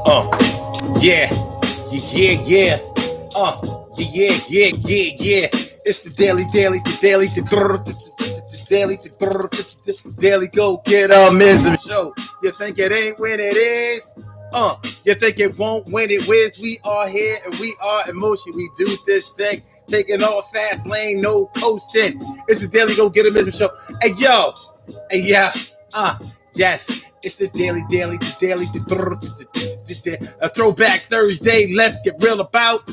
Yeah, yeah. Yeah. It's the daily, daily go get show. You think it ain't when it is? You think it won't when it whiz? We are here and we are in motion. We do this thing, taking off fast lane, no coasting. It's the daily go get show. Hey yo, hey yeah, yes. It's the daily, a throwback Thursday. Let's get real about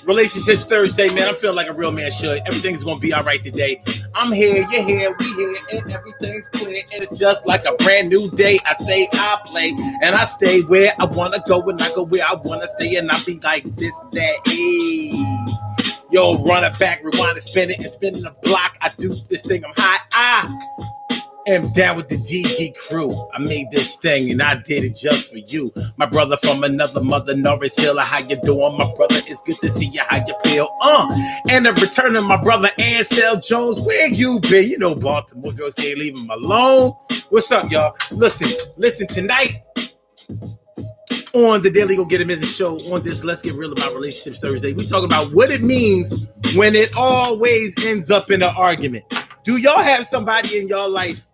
relationships Thursday, man. I'm feeling like a real man should. Everything's gonna be all right today. I'm here, you're here, we here, and everything's clear. And it's just like a brand new day. I say I play, and I stay where I wanna go, and I go where I wanna stay, and I be like this, that, hey. Yo, run it back, rewind it, spin it, and spinning the block. I do this thing, I'm hot. Am down with the DG crew. I made this thing and I did it just for you. My brother from another mother, Norris Hill. How you doing, my brother? It's good to see you. How you feel? And the return of my brother Ansel Jones. Where you been? You know Baltimore girls can't leave him alone. What's up, y'all? Listen tonight on the Daily Go Get It Business Show. On this Let's Get Real About Relationships Thursday, we talking about what it means when it always ends up in an argument. Do y'all have somebody in your life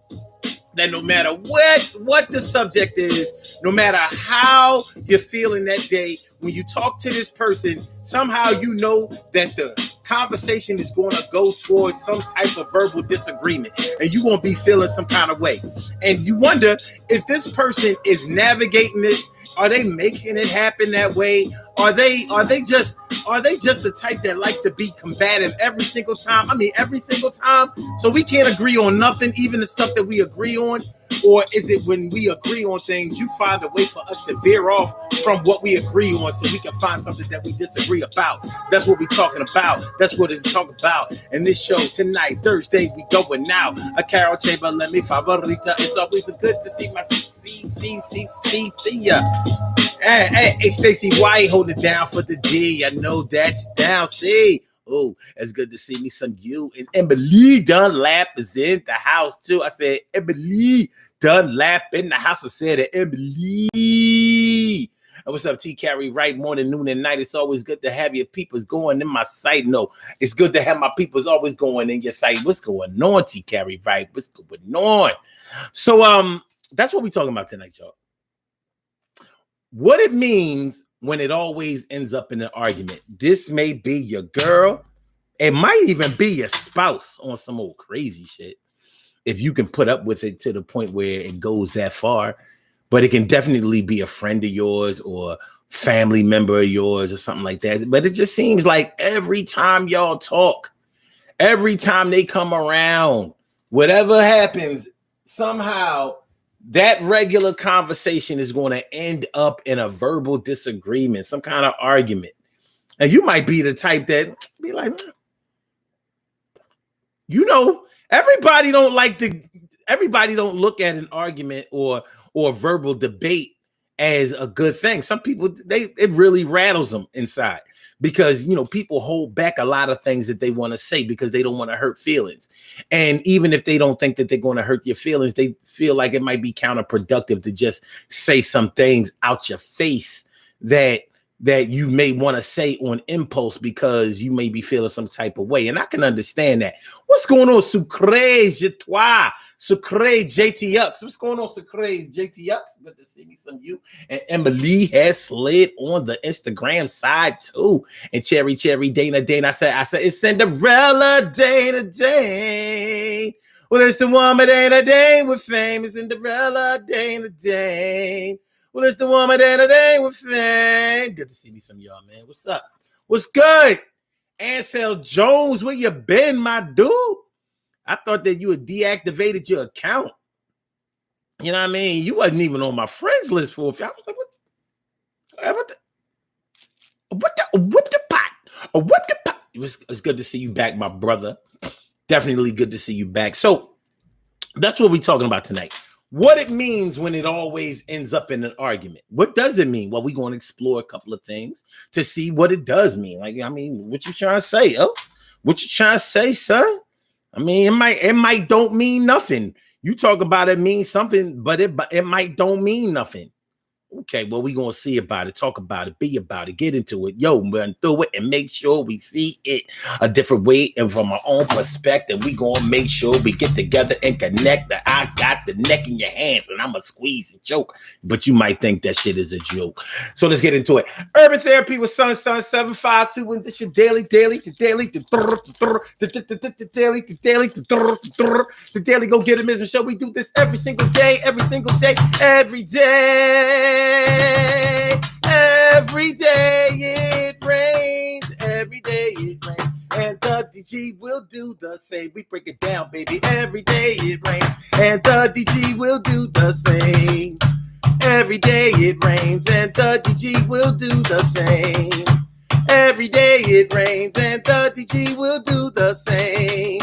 that no matter what the subject is, no matter how you're feeling that day, when you talk to this person, somehow you know that the conversation is going to go towards some type of verbal disagreement, and you're going to be feeling some kind of way. And you wonder if this person is navigating this. Are they making it happen that way? Are they just the type that likes to be combative every single time? I mean, every single time. So we can't agree on nothing, even the stuff that we agree on. Or is it when we agree on things, you find a way for us to veer off from what we agree on so we can find something that we disagree about? That's what we're talking about. That's what we talk about in this show tonight, Thursday. We going now. A Carol Chamber, let me favorita. It's always good to see my see ya. Hey, Stacey White, hold it down for the D. I know that you down. See. Oh, it's good to see me some you. And Emily Dunlap is in the house too. I said Emily Dunlap in the house. I said it, Emily. And what's up, T Carry? Right, morning, noon, and night. It's always good to have your peoples going in my sight. No, it's good to have my peoples always going in your sight. What's going on, T Carry? Right, what's going on? So that's what we're talking about tonight, y'all. What it means when it always ends up in an argument. This may be your girl. It might even be your spouse on some old crazy shit. If you can put up with it to the point where it goes that far. But it can definitely be a friend of yours or family member of yours or something like that. But it just seems like every time y'all talk, every time they come around, whatever happens, somehow that regular conversation is going to end up in a verbal disagreement, some kind of argument. And you might be the type that be like, you know, everybody don't look at an argument or verbal debate as a good thing. Some people, it really rattles them inside. Because, you know, people hold back a lot of things that they want to say because they don't want to hurt feelings. And even if they don't think that they're going to hurt your feelings, they feel like it might be counterproductive to just say some things out your face that you may want to say on impulse because you may be feeling some type of way. And I can understand that. What's going on, Sucre Je Toi? Sucre JTX. What's going on, Sucre JTX? Good to see me some you. And Emily has slid on the Instagram side too. And Cherry Dana. I said it's Cinderella Dana. Well, it's the woman Dana with fame. It's Cinderella Dana. Well, it's the woman Dana with fame. Good to see me some y'all, man. What's up? What's good? Ansel Jones, where you been, my dude? I thought that you had deactivated your account. You know what I mean? You wasn't even on my friends list for a few. I was like, what the pot? It was good to see you back, my brother. Definitely good to see you back. So that's what we're talking about tonight. What it means when it always ends up in an argument. What does it mean? Well, we're going to explore a couple of things to see what it does mean. Like, I mean, what you trying to say? Oh, what you trying to say, son? I mean, it might don't mean nothing. You talk about it means something, but it might don't mean nothing. Okay, well, we gonna see about it, talk about it, be about it, get into it, yo, run through it, and make sure we see it a different way and from our own perspective. We gonna make sure we get together and connect. That I got the neck in your hands, and I'ma squeeze and choke. But you might think that shit is a joke. So let's get into it. Urban Therapy with Sun 752, and this your daily, the daily go get it, show. We do this every single day, every day. Every day it rains, every day it rains, and the DG will do the same. We break it down, baby. Every day it rains, and the DG will do the same. Every day it rains, and the DG will do the same. Every day it rains, and the DG will do the same.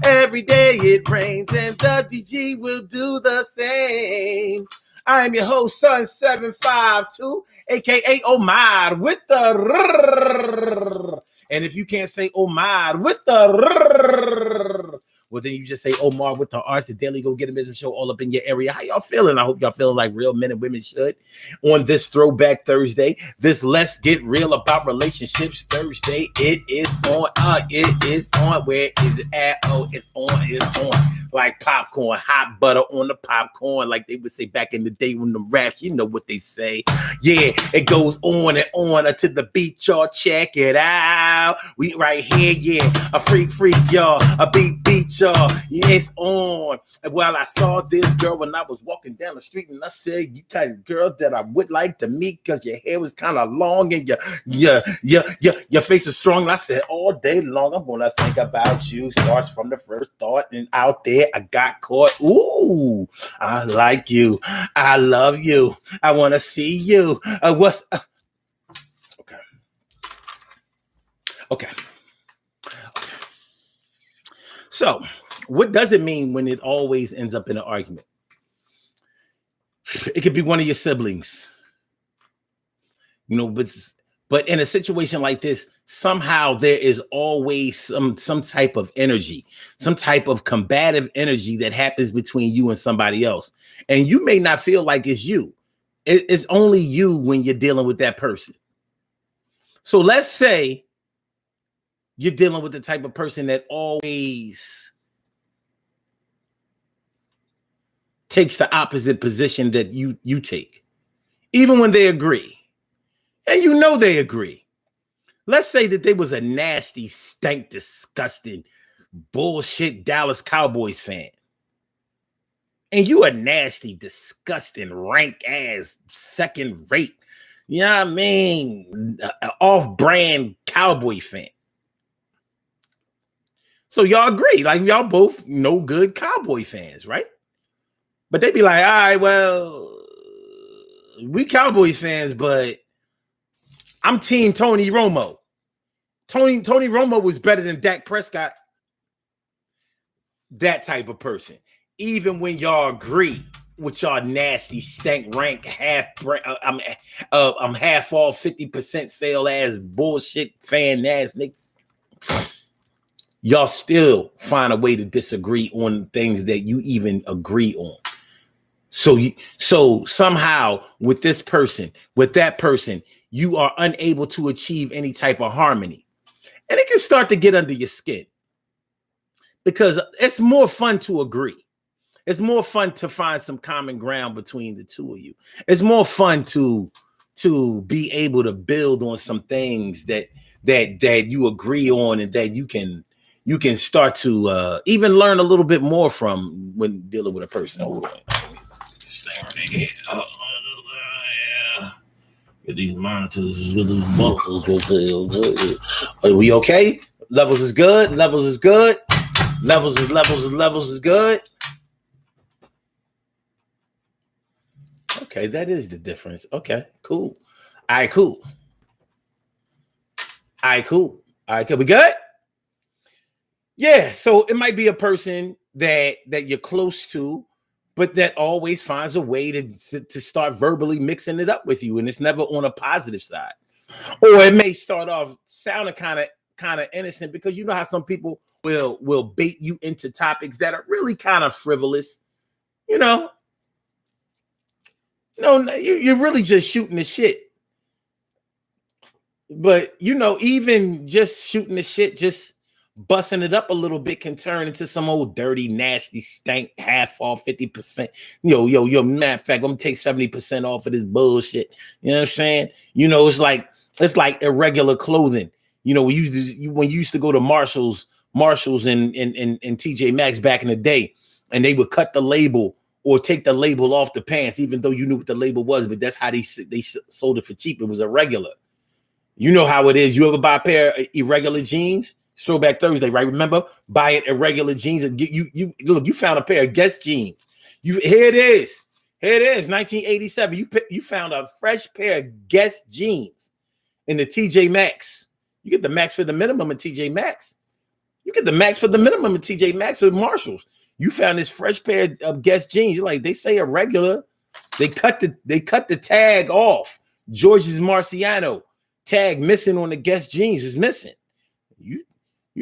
Every day it rains, and the DG will do the same. I am your host, Sun 752, aka Omar, with the. And if you can't say Omar with the, well, then you just say Omar with the R's. The Daily Go Get a Business Show all up in your area. How y'all feeling? I hope y'all feeling like real men and women should on this Throwback Thursday. This Let's Get Real About Relationships Thursday. It is on. It is on. Where is it at? Oh, it's on. It's on. Like popcorn, hot butter on the popcorn, like they would say back in the day when the raps, you know what they say. Yeah, it goes on and on until the beat, y'all. Check it out. We right here, yeah. A freak, y'all. A beat, y'all. Yeah, it's on. And well, I saw this girl when I was walking down the street, and I said, you type of girl that I would like to meet because your hair was kind of long and your face was strong. And I said, all day long, I'm gonna think about you. Starts from the first thought, and out there I got caught. Ooh, I like you. I love you. I want to see you. Okay. So, what does it mean when it always ends up in an argument? It could be one of your siblings, you know, but in a situation like this, somehow there is always some type of energy, some type of combative energy that happens between you and somebody else. And you may not feel like it's you. It's only you when you're dealing with that person. So let's say you're dealing with the type of person that always takes the opposite position that you take, even when they agree. And you know they agree. Let's say that they was a nasty, stank, disgusting, bullshit Dallas Cowboys fan. And you a nasty, disgusting, rank ass, second rate, you know what I mean, off-brand Cowboy fan. So y'all agree, like y'all both no good Cowboy fans, right? But they be like, all right, well, we Cowboy fans, but I'm team Tony Romo. Tony Romo was better than Dak Prescott. That type of person. Even when y'all agree with y'all nasty, stank, rank, half off 50% sale ass bullshit fan ass niggas, y'all still find a way to disagree on things that you even agree on. So somehow with this person, with that person, you are unable to achieve any type of harmony. And it can start to get under your skin because it's more fun to agree. It's more fun to find some common ground between the two of you. It's more fun to be able to build on some things that you agree on and that you can start to even learn a little bit more from when dealing with a person. Hold on. Get these monitors with these buckles. Are we okay? Levels is good. Levels is good. Levels is good. Okay, that is the difference. Okay, cool. All right, cool. We good? Yeah, so it might be a person that you're close to, but that always finds a way to start verbally mixing it up with you, and it's never on a positive side. Or it may start off sounding kind of innocent because you know how some people will bait you into topics that are really kind of frivolous, you know. No, you're really just shooting the shit. But even just shooting the shit, just busting it up a little bit can turn into some old dirty, nasty stank, half off, 50%. Matter of fact, I'm gonna take 70% off of this bullshit. You know what I'm saying? It's like irregular clothing. When you used to go to Marshalls and TJ Maxx back in the day, and they would cut the label or take the label off the pants, even though you knew what the label was, but that's how they sold it for cheap. It was irregular. You know how it is. You ever buy a pair of irregular jeans? It's Throwback Thursday, right? Remember, buying irregular jeans. And you look. You found a pair of Guess jeans. Here it is. Here it is. 1987. You found a fresh pair of Guess jeans in the TJ Maxx. You get the max for the minimum at TJ Maxx. You get the max for the minimum at TJ Maxx or Marshalls. You found this fresh pair of Guess jeans. You're like, they say irregular. They cut the tag off. George's Marciano. Tag missing on the Guess jeans is missing. You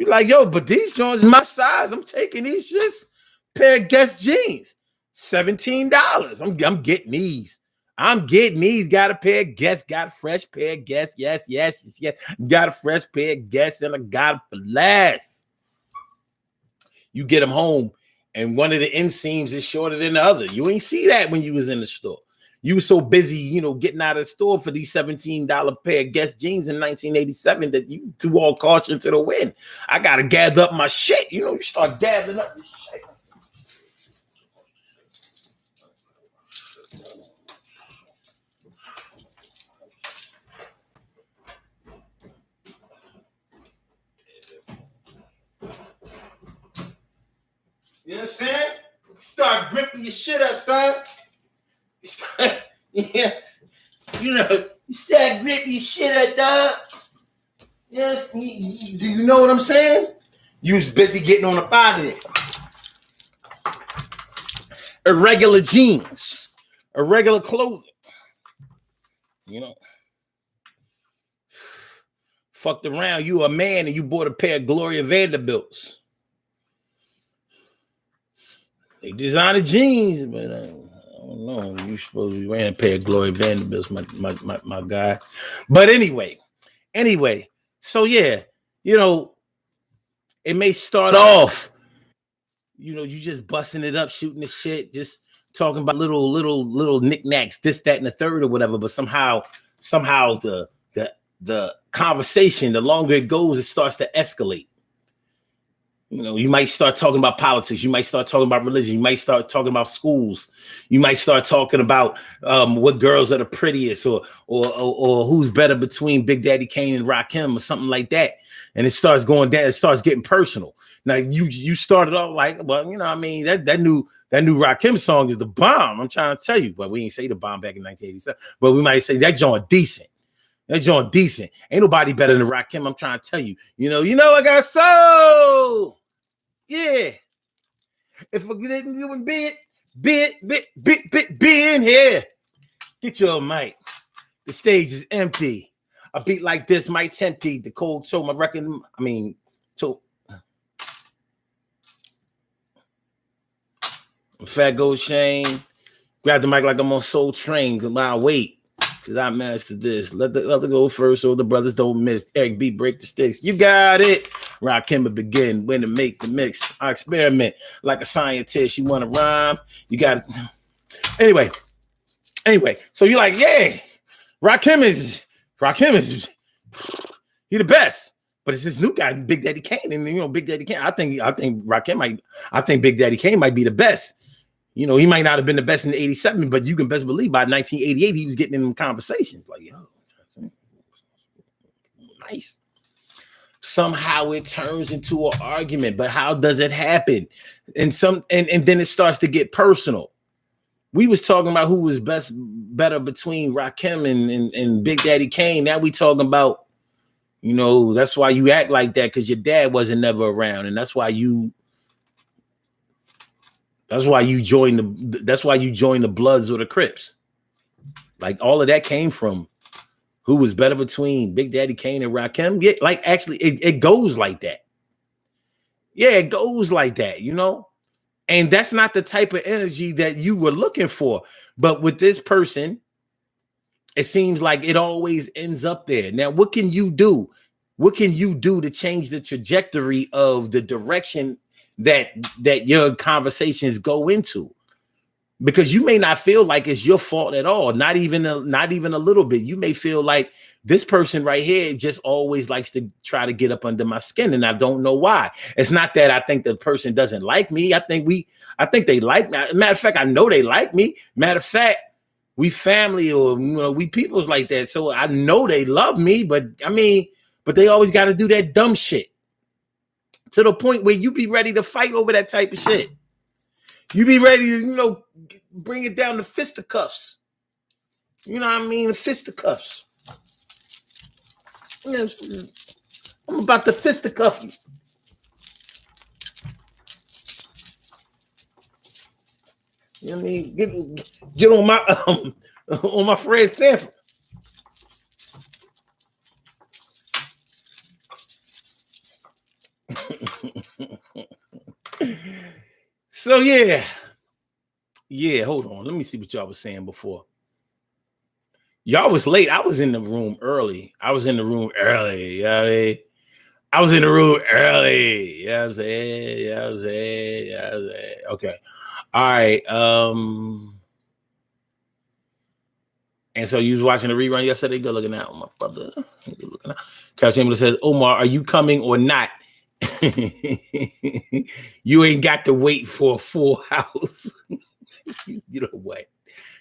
like, yo, but these joints my size. I'm taking these shits. Pair of Guess jeans, $17. I'm getting these. I'm getting these. Got a pair of Guess. Got a fresh pair of Guess. Yes. Got a fresh pair of Guess, and I got them for less. You get them home, and one of the inseams is shorter than the other. You ain't see that when you was in the store. You were so busy, getting out of the store for these $17 pair of Guess jeans in 1987 that you threw all caution to the wind. I got to gather up my shit. You start gathering up your shit. You know what I'm saying? Start gripping your shit up, son. You start gripping your shit up, dog. Yes, do you know what I'm saying? You was busy getting on up out of it. Irregular jeans, irregular clothing. Fucked around. You a man and you bought a pair of Gloria Vanderbilts. They designer jeans, but I don't know. You supposed to be wearing a pair of Gloria Vanderbilts, my guy. But anyway. So yeah, it may start off, you just busting it up, shooting the shit, just talking about little knickknacks, this, that, and the third or whatever. But somehow the conversation, the longer it goes, it starts to escalate. You might start talking about politics. You might start talking about religion. You might start talking about schools. You might start talking about what girls are the prettiest, or who's better between Big Daddy Kane and Rakim, or something like that. And it starts going down. It starts getting personal. Now you started off like, well, that new Rakim song is the bomb. I'm trying to tell you, but we ain't say the bomb back in 1987. But we might say that joint decent. That joint decent. Ain't nobody better than Rakim. I'm trying to tell you. I got soul. Yeah. If I didn't even be in here, get your mic. The stage is empty. A beat like this might tempt you. The cold toe, my record. Fat Gold Shane. Grab the mic like I'm on Soul Train. Goodbye, wait. Because I mastered this. Let the other go first so the brothers don't miss. Eric B, break the sticks. You got it. Rakim begin. When to make the mix. I experiment like a scientist. You want to rhyme? You got it. Anyway. So you're like, yeah. Rakim is he the best. But it's this new guy, Big Daddy Kane. And Big Daddy Kane. I think Big Daddy Kane might be the best. He might not have been the best in 87, but you can best believe by 1988, he was getting in them conversations. Like, yo, nice. Somehow it turns into an argument, but how does it happen? And then it starts to get personal. We was talking about who was better between Rakim and Big Daddy Kane. Now we talking about, that's why you act like that, because your dad wasn't never around, and that's why you joined the Bloods or the Crips. Like, all of that came from who was better between Big Daddy Kane and Rakim. Yeah, like, actually, it goes like that. Yeah, it goes like that, And that's not the type of energy that you were looking for. But with this person, it seems like it always ends up there. Now, what can you do? What can you do to change the trajectory of the direction that your conversations go into? Because you may not feel like it's your fault at all, not even a little bit. You may feel like this person right here just always likes to try to get up under my skin, and I don't know why. It's not that I think the person doesn't like me. I think they like me. Matter of fact, I know they like me. Matter of fact, we family, or we peoples like that. So I know they love me, but they always got to do that dumb shit to the point where you be ready to fight over that type of shit. You be ready to, bring it down to fisticuffs. You know what I mean? Fisticuffs. I'm about to fisticuff you. You know what I mean? Get on my on my Fred Sanford. So yeah, hold on. Let me see what y'all was saying before. Y'all was late. I was in the room early. You know what I mean? I was in the room early. You know what I'm saying? Okay. All right. And so you was watching the rerun yesterday. Good looking out, my brother. Good looking out. Carol Chamberlain says, Omar, are you coming or not? You ain't got to wait for a full house. You know what?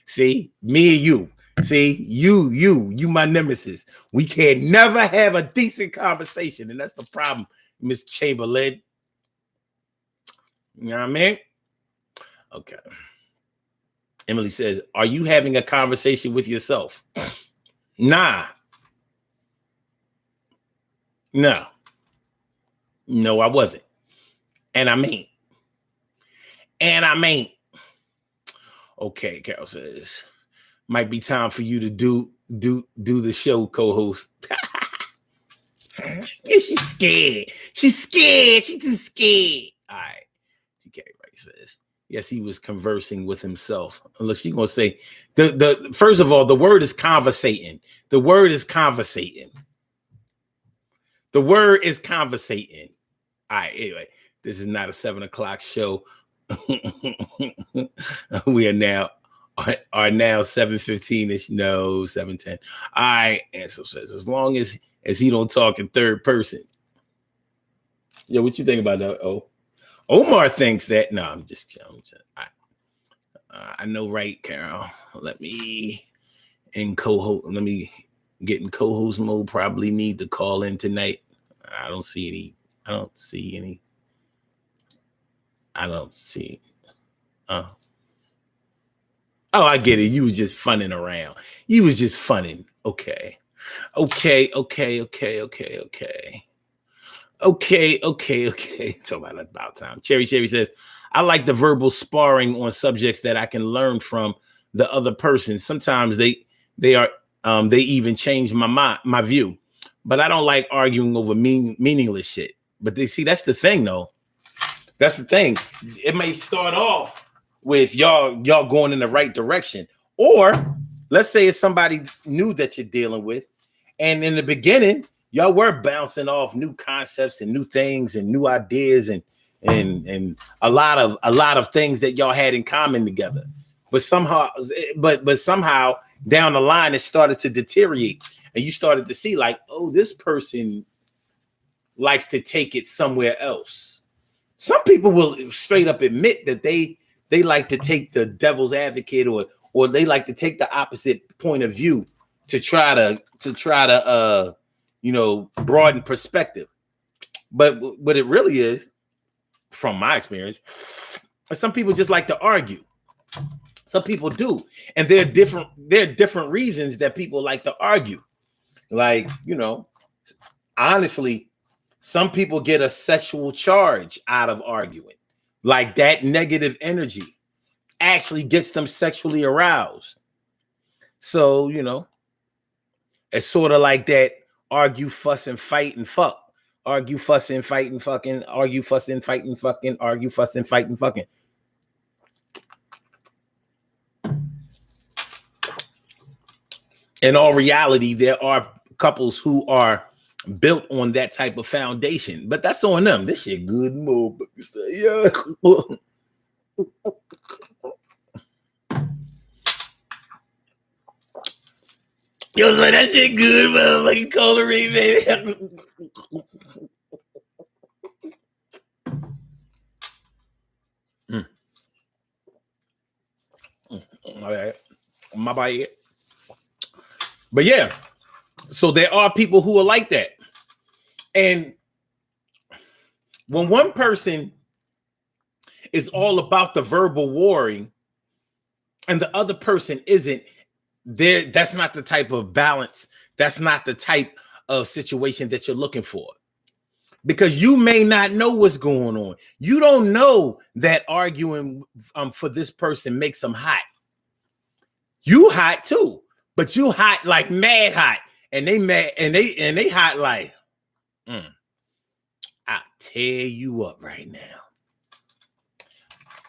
See, me and you. See, you my nemesis. We can never have a decent conversation, and that's the problem, Miss Chamberlain. You know what I mean? Okay. Emily says, are you having a conversation with yourself? Nah. No, I wasn't. And I mean. Okay, Carol says, might be time for you to do the show, co-host. Yeah, she's scared. She's too scared. All right. TK right says, yes, he was conversing with himself. Look, she's gonna say the first of all, the word is conversating. The word is conversating. All right, anyway, this is not a 7:00 show. We are now 7:15ish. No, 7:10. All right, and so says, as long as he don't talk in third person. Yeah, what you think about that? Oh, Omar thinks that. No, I'm just I know, right, Carol? Let me get in co-host mode. Probably need to call in tonight. I don't see any. Oh, I get it. You was just funning around. Okay. It's about time. Cherry says, I like the verbal sparring on subjects that I can learn from the other person. Sometimes they even change my view, but I don't like arguing over meaningless shit. But that's the thing, though. That's the thing. It may start off with y'all going in the right direction, or let's say it's somebody new that you're dealing with, and in the beginning y'all were bouncing off new concepts and new things and new ideas and a lot of things that y'all had in common together. But somehow down the line it started to deteriorate, and you started to see like, oh, this person likes to take it somewhere else. Some people will straight up admit that they like to take the devil's advocate or they like to take the opposite point of view to try to broaden perspective. But what it really is, from my experience, some people just like to argue. Some people do, and there are different reasons that people like to argue. Like, honestly, some people get a sexual charge out of arguing. Like that negative energy actually gets them sexually aroused. So, it's sort of like that argue, fuss, and fight and fuck. Argue, fuss, and fight and fucking. Argue, fuss, and fight and fucking. Argue, fuss, and fight and fucking. in all reality, there are couples who are built on that type of foundation, but that's on them. This shit good, yeah. Yo, so that shit good, motherfucking coloring, baby. All right, my bad. But yeah, so there are people who are like that, and when one person is all about the verbal warring, and the other person isn't, there, that's not the type of balance. That's not the type of situation that you're looking for. Because you may not know what's going on. You don't know that arguing for this person makes them hot. You hot too, but you hot like mad hot, and they mad and they hot like, I'll tear you up right now.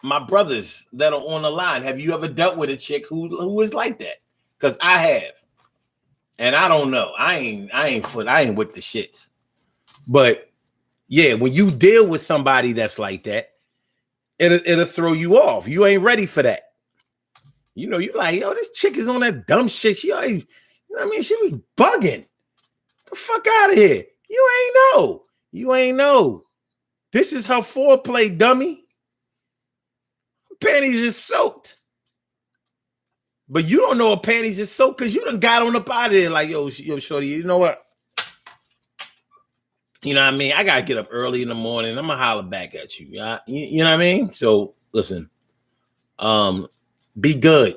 My brothers that are on the line, have you ever dealt with a chick who is like that? Because I have, and I don't know. I ain't with the shits, but yeah, when you deal with somebody that's like that, it'll throw you off. You ain't ready for that. You know, you're like, yo, this chick is on that dumb shit. She always, you know what I mean? She was bugging. The fuck out of here. You ain't know. You ain't know. This is her foreplay, dummy. Panties is soaked. But you don't know her panties is soaked because you done got on up out of there like, yo, shorty, you know what? You know what I mean? I got to get up early in the morning. I'm going to holler back at you. You know what I mean? So, listen. Be good.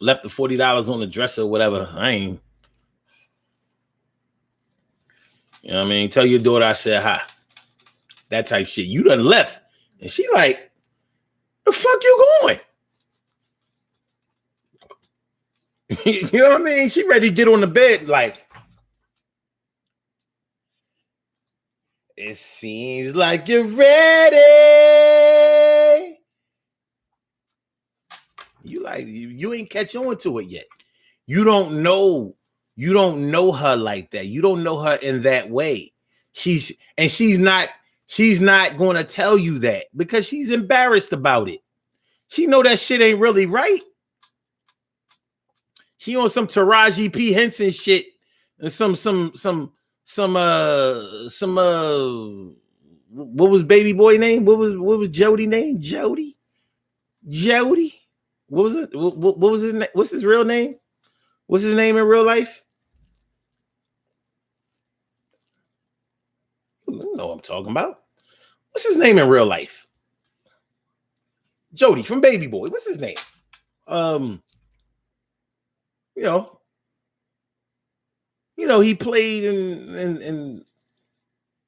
Left the $40 on the dresser or whatever. I ain't. You know what I mean? Tell your daughter I said hi. That type shit. You done left. And she like, the fuck you going? You know what I mean? She ready to get on the bed like, it seems like you're ready. You like, you ain't catch on to it yet. You don't know her like that. You don't know her in that way. She's not going to tell you that because she's embarrassed about it. She know that shit ain't really right. She on some Taraji P. Henson shit and some what was baby boy name? What was Jody name? Jody. What was it? What was his name? What's his real name? What's his name in real life? You know what I'm talking about. What's his name in real life? Jody from Baby Boy. What's his name? You know, he played in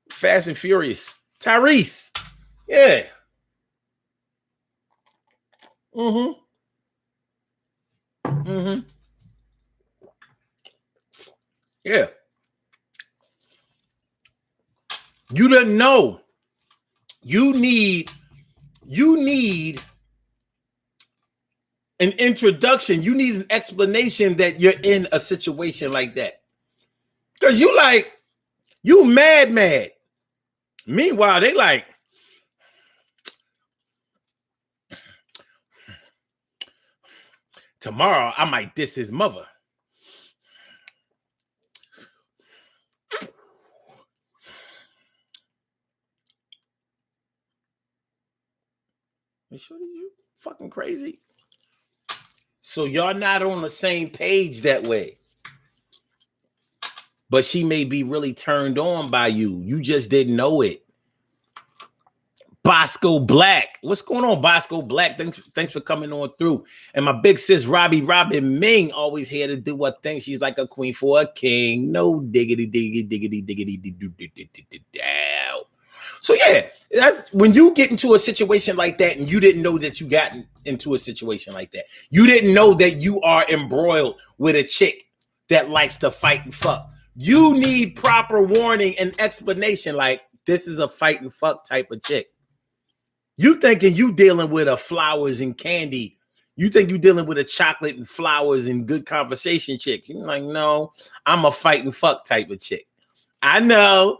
Fast and Furious. Tyrese. Yeah. Yeah. You didn't know. You need an introduction. You need an explanation that you're in a situation like that. Because you mad. Meanwhile, they like, tomorrow I might diss his mother. You sure you fucking crazy? So y'all not on the same page that way. But she may be really turned on by you. You just didn't know it. Bosco Black. What's going on, Bosco Black? Thanks for coming on through. And my big sis, Robin Ming, always here to do what thing. She's like a queen for a king. No diggity. Down. So yeah, when you get into a situation like that and you didn't know that you got into a situation like that, you didn't know that you are embroiled with a chick that likes to fight and fuck. You need proper warning and explanation like this is a fight and fuck type of chick. You thinking you dealing with a flowers and candy, You think you're dealing with a chocolate and flowers and good conversation chick. You're like, no, I'm a fight and fuck type of chick. I know.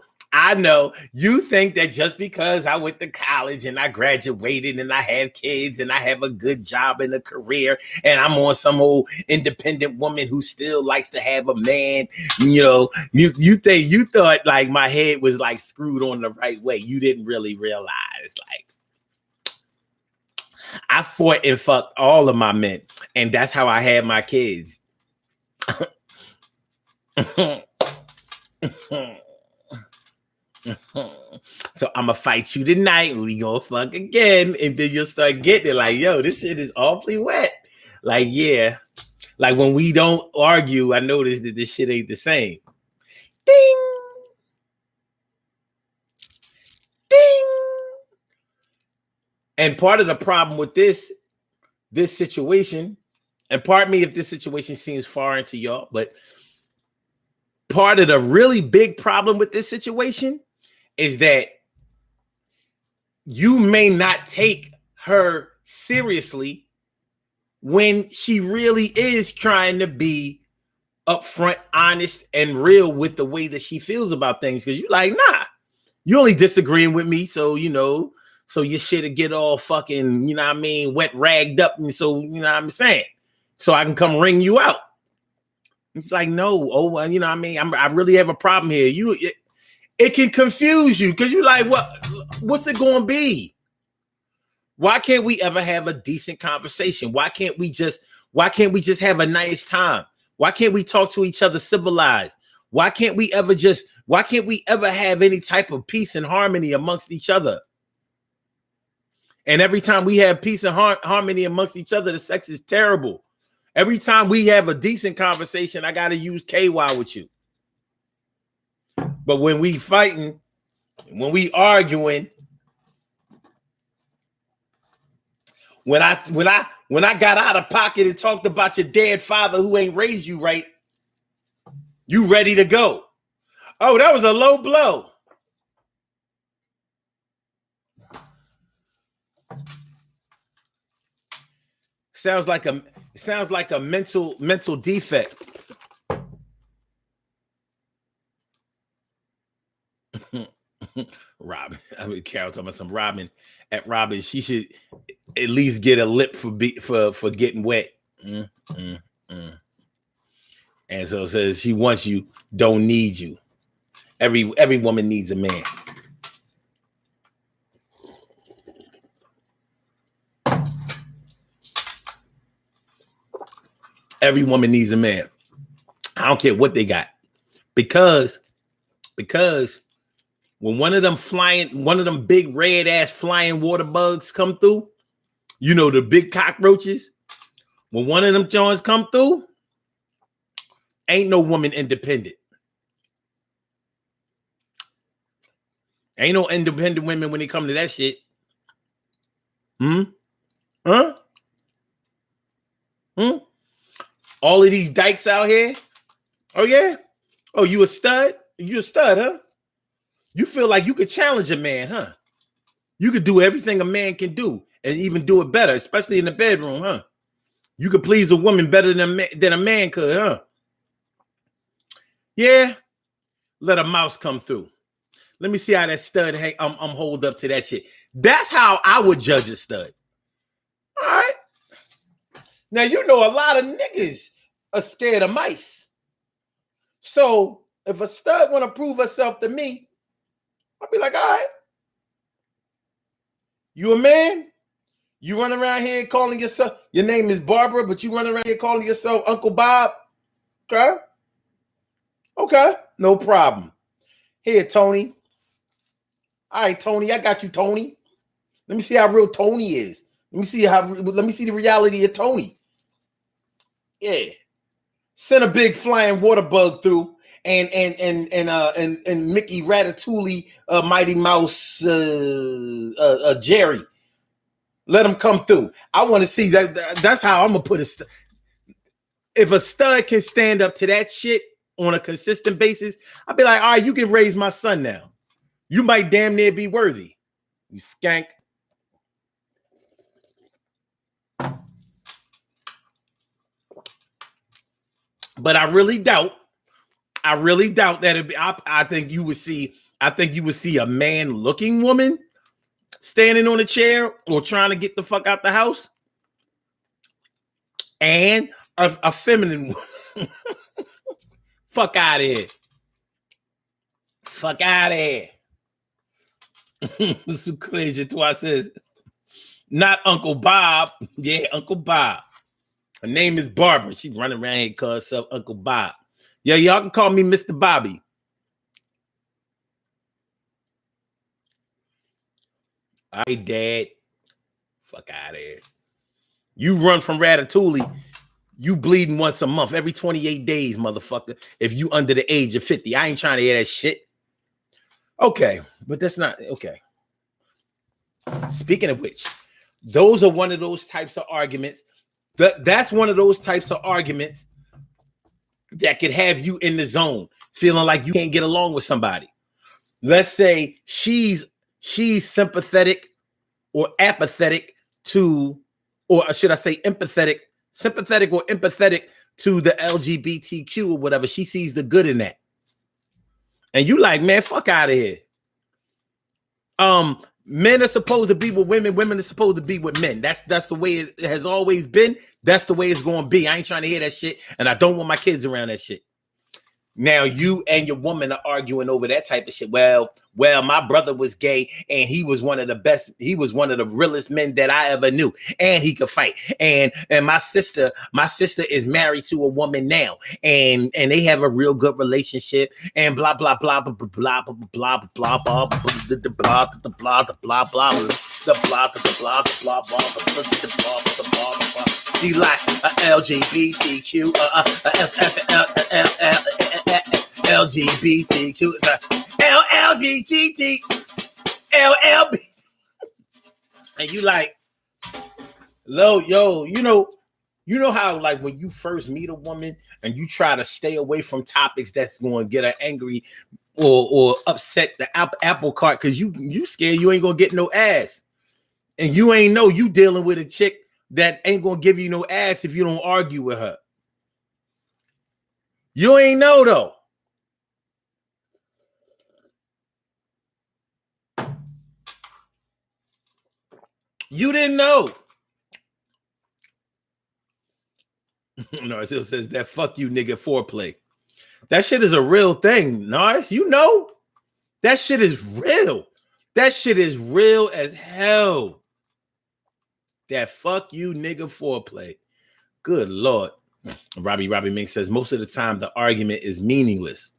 You think that just because I went to college and I graduated and I have kids and I have a good job and a career and I'm on some old independent woman who still likes to have a man, you thought like my head was like screwed on the right way. You didn't really realize like I fought and fucked all of my men, and that's how I had my kids. So I'm gonna fight you tonight and we gonna fuck again, and then you'll start getting it like, yo, this shit is awfully wet. Like, yeah, like when we don't argue, I notice that this shit ain't the same. Ding, ding. And part of the problem with this situation, and pardon me if this situation seems foreign to y'all, but part of the really big problem with this situation is that you may not take her seriously when she really is trying to be upfront, honest, and real with the way that she feels about things. Because you're like, nah, you only disagreeing with me, so so your shit'll get all fucking, you know what I mean, wet ragged up, and so you know what I'm saying, so I can come ring you out. It's like, no, you know what I mean, I really have a problem here. It can confuse you because you're like, what's it going to be? Why can't we ever have a decent conversation? Why can't we just have a nice time? Why can't we talk to each other civilized? Why can't we ever have any type of peace and harmony amongst each other? And every time we have peace and harmony amongst each other, the sex is terrible. Every time we have a decent conversation, I got to use KY with you. But when we fighting, when we arguing, when I got out of pocket and talked about your dead father who ain't raised you right, you ready to go. Oh, that was a low blow. Sounds like a mental defect. Robin, I mean, Carol talking about some Robin. At Robin, she should at least get a lip for getting wet. And so it says she wants you, don't need you. Every woman needs a man. Every woman needs a man. I don't care what they got, because when one of them big red ass flying water bugs come through, you know, the big cockroaches, when one of them joints come through, ain't no woman independent. Ain't no independent women when it come to that shit. Huh? All of these dykes out here. Oh yeah. Oh, you a stud? You a stud, huh? You feel like you could challenge a man, huh? You could do everything a man can do and even do it better, especially in the bedroom, huh? You could please a woman better than a man could, huh? Yeah. Let a mouse come through. Let me see how that stud I'm hold up to that shit. That's how I would judge a stud. All right. Now, you know, a lot of niggas are scared of mice. So if a stud want to prove herself to me, I'll be like, all right. You a man? You run around here calling yourself, your name is Barbara, but you run around here calling yourself Uncle Bob? Okay. Okay. No problem. Here, Tony. All right, Tony. I got you, Tony. Let me see how real Tony is. Let me see the reality of Tony. Yeah. Send a big flying water bug through and Mickey Ratatouille, Mighty Mouse, Jerry. Let them come through. I want to see that. That's how I'm gonna put it. If a stud can stand up to that shit on a consistent basis, I'll be like, all right, you can raise my son now. You might damn near be worthy. You skank. But I really doubt that I think you would see a man-looking woman standing on a chair or trying to get the fuck out the house, and a feminine woman. Fuck out of here. Fuck out of here. This is crazy. Twice says, not Uncle Bob. Yeah, Uncle Bob. Her name is Barbara. She running around here calling herself Uncle Bob. Yeah, y'all can call me Mr. Bobby. All right, Dad. Fuck out of here. You run from Ratatouille. You bleeding once a month, every 28 days, motherfucker. If you under the age of 50. I ain't trying to hear that shit. Okay, but that's not okay. Speaking of which, those are one of those types of arguments. That's one of those types of arguments that could have you in the zone, feeling like you can't get along with somebody. Let's say she's sympathetic or apathetic to, or should I say sympathetic or empathetic to the LGBTQ or whatever. She sees the good in that. And you like, man, fuck out of here. Men are supposed to be with women. Women are supposed to be with men. That's the way it has always been. That's the way it's going to be. I ain't trying to hear that shit. And I don't want my kids around that shit. Now you and your woman are arguing over that type of shit. Well, my brother was gay and he was one of the best. He was one of the realest men that I ever knew, and he could fight. And my sister is married to a woman now, and they have a real good relationship. And blah blah blah blah blah blah blah blah blah blah blah blah blah blah blah blah. She like LGBTQ, LGBTQ, LLBGT, LLB, and you like, yo, you know how like when you first meet a woman and you try to stay away from topics that's going to get her angry or upset the apple cart because you scared you ain't gonna get no ass, and you ain't know you dealing with a chick that ain't gonna give you no ass if you don't argue with her. You ain't know though. You didn't know. No, it still says that fuck you nigga foreplay. That shit is a real thing, Nars. You know? That shit is real. That shit is real as hell. That fuck you nigga foreplay. Good Lord. Robbie Mink says most of the time the argument is meaningless.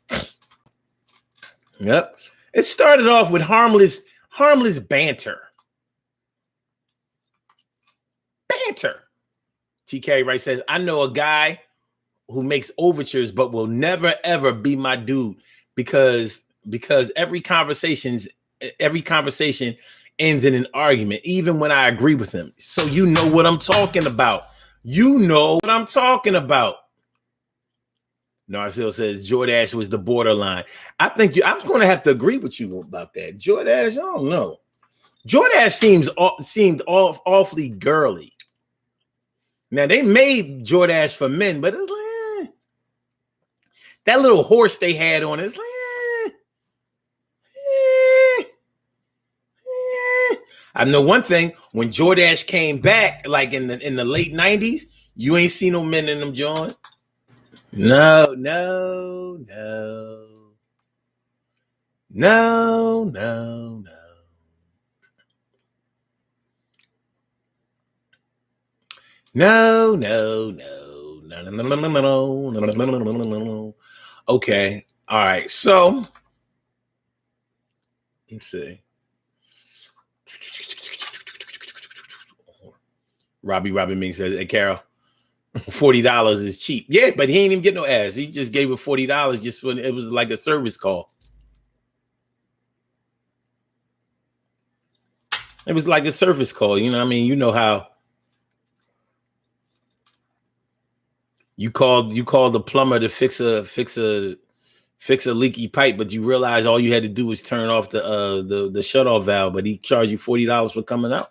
Yep. It started off with harmless banter. TK Wright says, I know a guy who makes overtures but will never ever be my dude because every conversation ends in an argument, even when I agree with him. So you know what I'm talking about. You know what I'm talking about. Narcil says Jordash was the borderline. I think I'm going to have to agree with you about that. Jordash, I don't know. Jordash seemed awfully girly. Now they made Jordash for men, but it's like that little horse they had on it's like. I know one thing: when Jordash came back, like in the late 90s, you ain't seen no men in them joints. No. Okay. All right. So let's see. Robbie Ming says, hey, Carol, $40 is cheap. Yeah, but he ain't even get no ass. He just gave her $40 just when it was like a service call. It was like a service call. You know what I mean? You know how you called the plumber to fix a leaky pipe, but you realize all you had to do was turn off the shut-off valve, but he charged you $40 for coming out.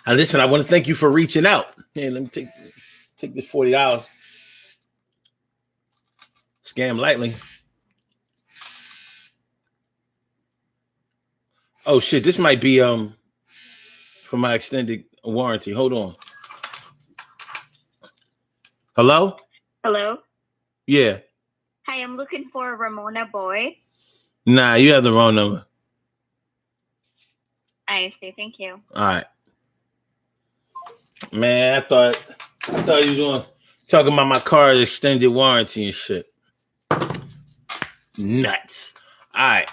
And listen, I want to thank you for reaching out. Hey, let me take Take this $40. Scam lightly. Oh shit, this might be for my extended warranty. Hold on. Hello? Hello? Yeah. Hi, I'm looking for Ramona Boy. Nah, you have the wrong number. I see, thank you. All right. Man, I thought you was going talking about my car's extended warranty and shit. Nuts. All right.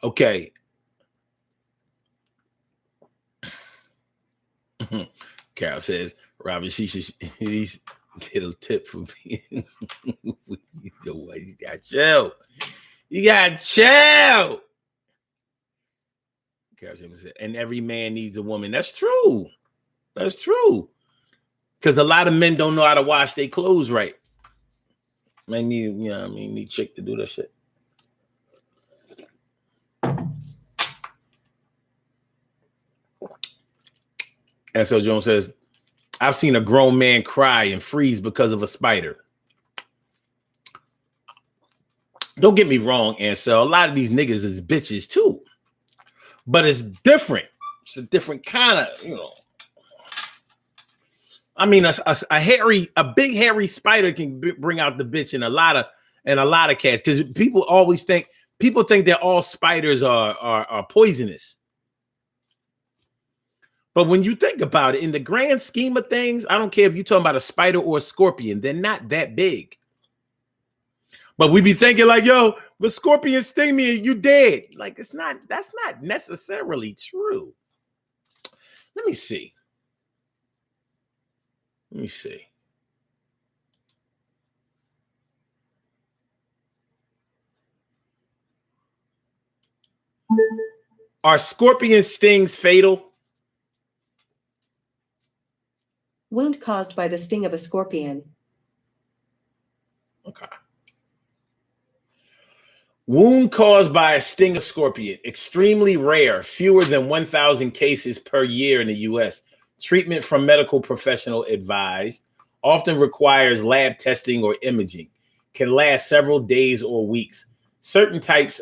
Okay. Carol says, Robin, he's get a tip for being. You know what? You got chill. You got chill. Carol said, and every man needs a woman. That's true. That's true. Because a lot of men don't know how to wash their clothes right. Man need, need chick to do that shit. And so Jones says, I've seen a grown man cry and freeze because of a spider. Don't get me wrong, Ansel. A lot of these niggas is bitches too. But it's different. It's a different kind of, I mean, a big hairy spider can bring out the bitch in a lot of cats, because people think that all spiders are poisonous. But when you think about it, in the grand scheme of things, I don't care if you're talking about a spider or a scorpion, they're not that big. But we be thinking like, yo, the scorpion sting me and you dead. Like, that's not necessarily true. Let me see. Are scorpion stings fatal? Wound caused by the sting of a scorpion. Okay. Wound caused by a sting of scorpion. Extremely rare. Fewer than 1,000 cases per year in the U.S. Treatment from medical professional advised. Often requires lab testing or imaging. Can last several days or weeks. Certain types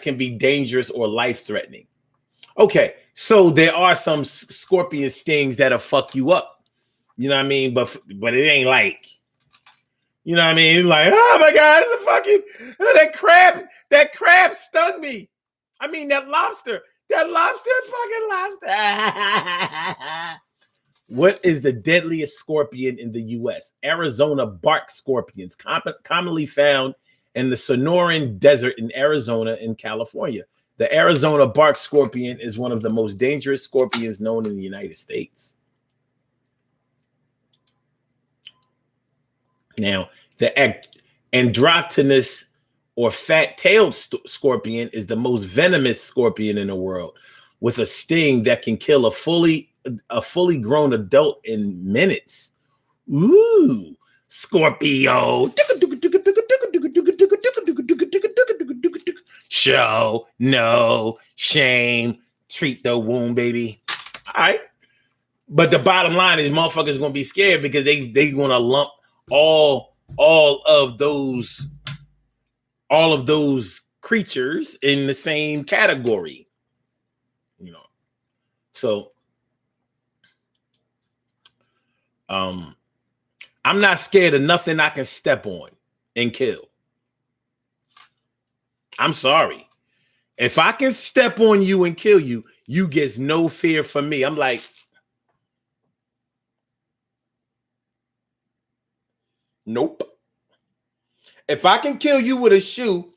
can be dangerous or life-threatening. Okay, so there are some scorpion stings that'll fuck you up. You know what I mean? But it ain't like, you know what I mean? It's like, oh my God, it's a fucking that crab stung me. I mean, that lobster fucking lobster. What is the deadliest scorpion in the U.S.? Arizona bark scorpions, commonly found in the Sonoran Desert in Arizona and California. The Arizona bark scorpion is one of the most dangerous scorpions known in the United States. Now, the androctonous or fat-tailed scorpion is the most venomous scorpion in the world, with a sting that can kill a fully grown adult in minutes. Ooh, Scorpio. Show no shame. Treat the wound, baby. All right. But the bottom line is motherfuckers gonna be scared because they gonna lump all of those creatures in the same category. So I'm not scared of nothing I can step on and kill. I'm sorry. If I can step on you and kill you, you get no fear from me. I'm like, nope. If I can kill you with a shoe,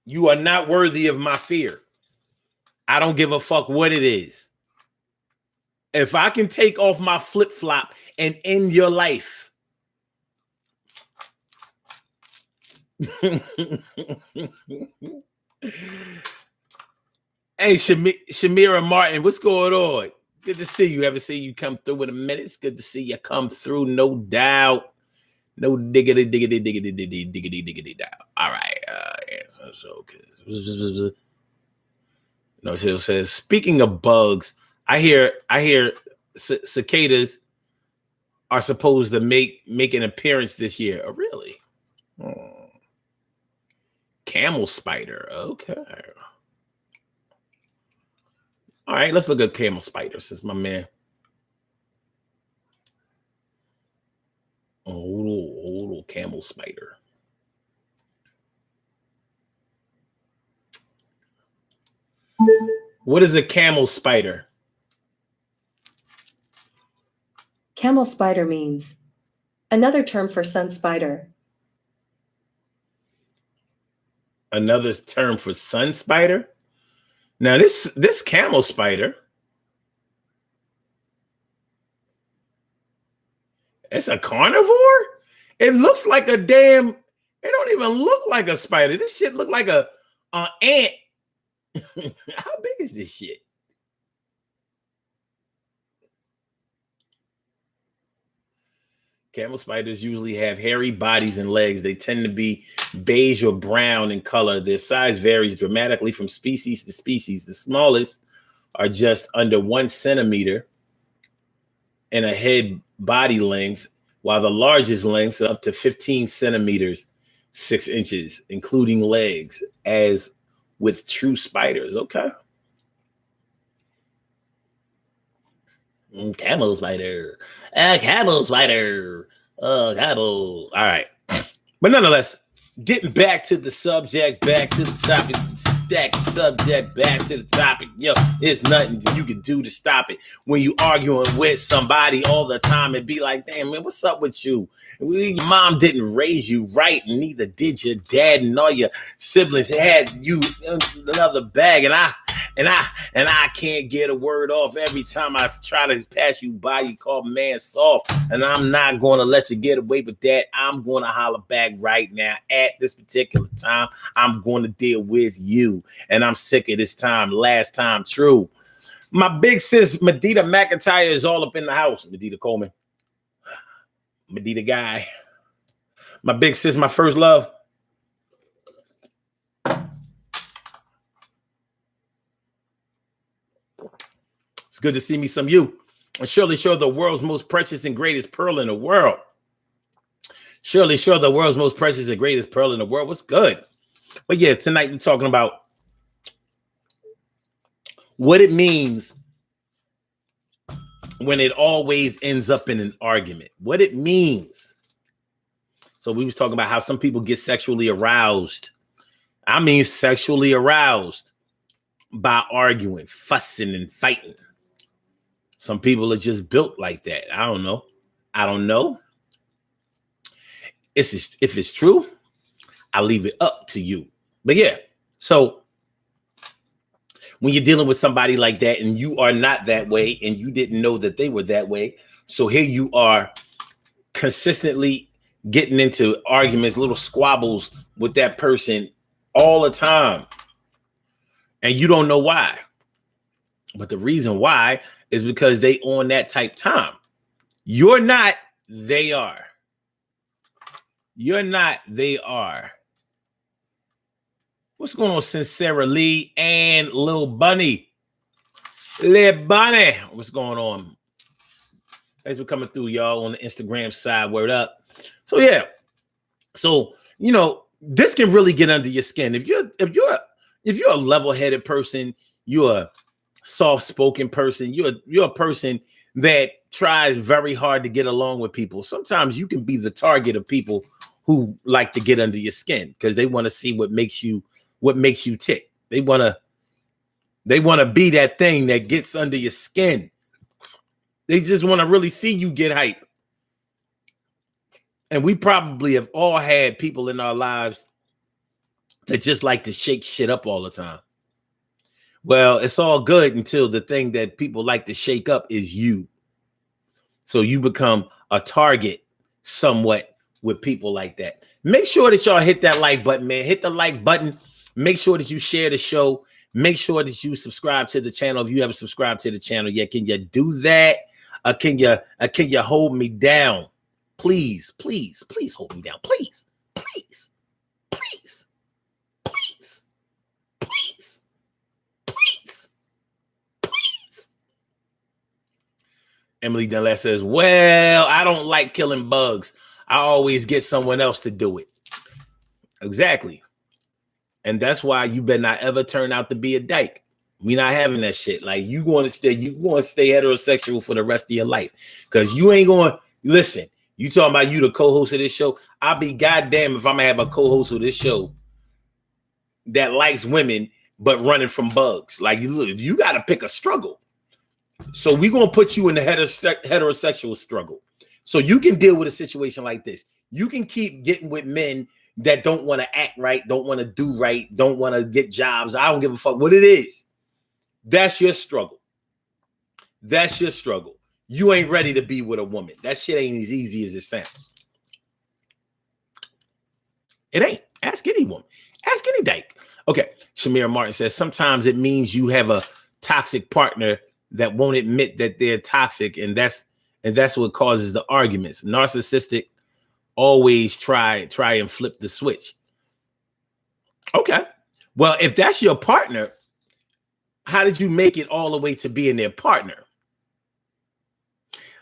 you are not worthy of my fear. I don't give a fuck what it is. If I can take off my flip-flop and end your life. Hey, Shamira Martin, what's going on? Good to see you. Haven't seen you come through in a minute. It's good to see you come through, no doubt. No diggity doubt. All right. No, it says, speaking of bugs, I hear cicadas are supposed to make an appearance this year. Oh, really? Oh. Camel spider. Okay. All right, let's look at camel spider, since my man. Oh, camel spider. What is a camel spider? Camel spider means another term for sun spider. Another term for sun spider? Now this camel spider, it's a carnivore? It looks like a damn, it don't even look like a spider. This shit look like a ant. How big is this shit? Camel spiders usually have hairy bodies and legs. They tend to be beige or brown in color. Their size varies dramatically from species to species. The smallest are just under 1 centimeter in a head body length, while the largest lengths are up to 15 centimeters, 6 inches, including legs, as with true spiders. Okay. Camel spider. Camel spider. Camel. All right. But nonetheless, getting back to the subject, back to the topic, back to the subject, back to the topic. Yo, there's nothing you can do to stop it. When you arguing with somebody all the time and be like, damn, man, what's up with you? Your mom didn't raise you right, and neither did your dad, and all your siblings had you another bag, and I can't get a word off every time I try to pass you by. You call man soft, and I'm not going to let you get away with that. I'm going to holler back right now. At this particular time, I'm going to deal with you, and I'm sick of this time. Last time, true. My big sis, Medita McIntyre, is all up in the house. Medita Coleman. Medita guy. My big sis, my first love. It's good to see me some you. And surely show the world's most precious and greatest pearl in the world. Surely show the world's most precious and greatest pearl in the world. What's good? But yeah, tonight we're talking about what it means when it always ends up in an argument. What it means. So we was talking about how some people get sexually aroused. I mean sexually aroused by arguing, fussing, and fighting. Some people are just built like that. I don't know. If it's true, I'll leave it up to you. But yeah, so when you're dealing with somebody like that and you are not that way and you didn't know that they were that way, so here you are consistently getting into arguments, little squabbles with that person all the time, and you don't know why. But the reason why is because they on that type time. You're not, they are. You're not, they are. What's going on, Sincera Lee and Lil Bunny? Lil Bunny, what's going on? Thanks for coming through, y'all, on the Instagram side. Word up. So yeah, so you know this can really get under your skin. If you're a level-headed person, you're a soft-spoken person, you're a person that tries very hard to get along with people. Sometimes you can be the target of people who like to get under your skin because they want to see what makes you tick. They want to be that thing that gets under your skin. They just want to really see you get hype. And we probably have all had people in our lives that just like to shake shit up all the time. Well, it's all good until the thing that people like to shake up is you. So you become a target somewhat with people like that. Make sure that y'all hit that like button, man. Hit the like button. Make sure that you share the show. Make sure that you subscribe to the channel. If you haven't subscribed to the channel yet, can you do that? Can you hold me down? Please, please, please hold me down. Please, please, please, please, please, please. Emily Dunlap says, well, I don't like killing bugs. I always get someone else to do it. Exactly. And that's why you better not ever turn out to be a dyke. We not having that shit. Like you going to stay heterosexual for the rest of your life. Because you ain't going to listen. You talking about you the co-host of this show. I'll be goddamn if I'm gonna have a co-host of this show that likes women but running from bugs. Like you got to pick a struggle. So we're going to put you in the heterosexual struggle. So you can deal with a situation like this. You can keep getting with men that don't want to act right, don't want to do right, don't want to get jobs. I don't give a fuck what it is. That's your struggle. That's your struggle. You ain't ready to be with a woman. That shit ain't as easy as it sounds. It ain't. Ask any woman. Ask any dyke. Okay. Shamira Martin says, sometimes it means you have a toxic partner that won't admit that they're toxic, and that's what causes the arguments. Narcissistic always try and flip the switch. Okay. Well, if that's your partner, how did you make it all the way to being their partner?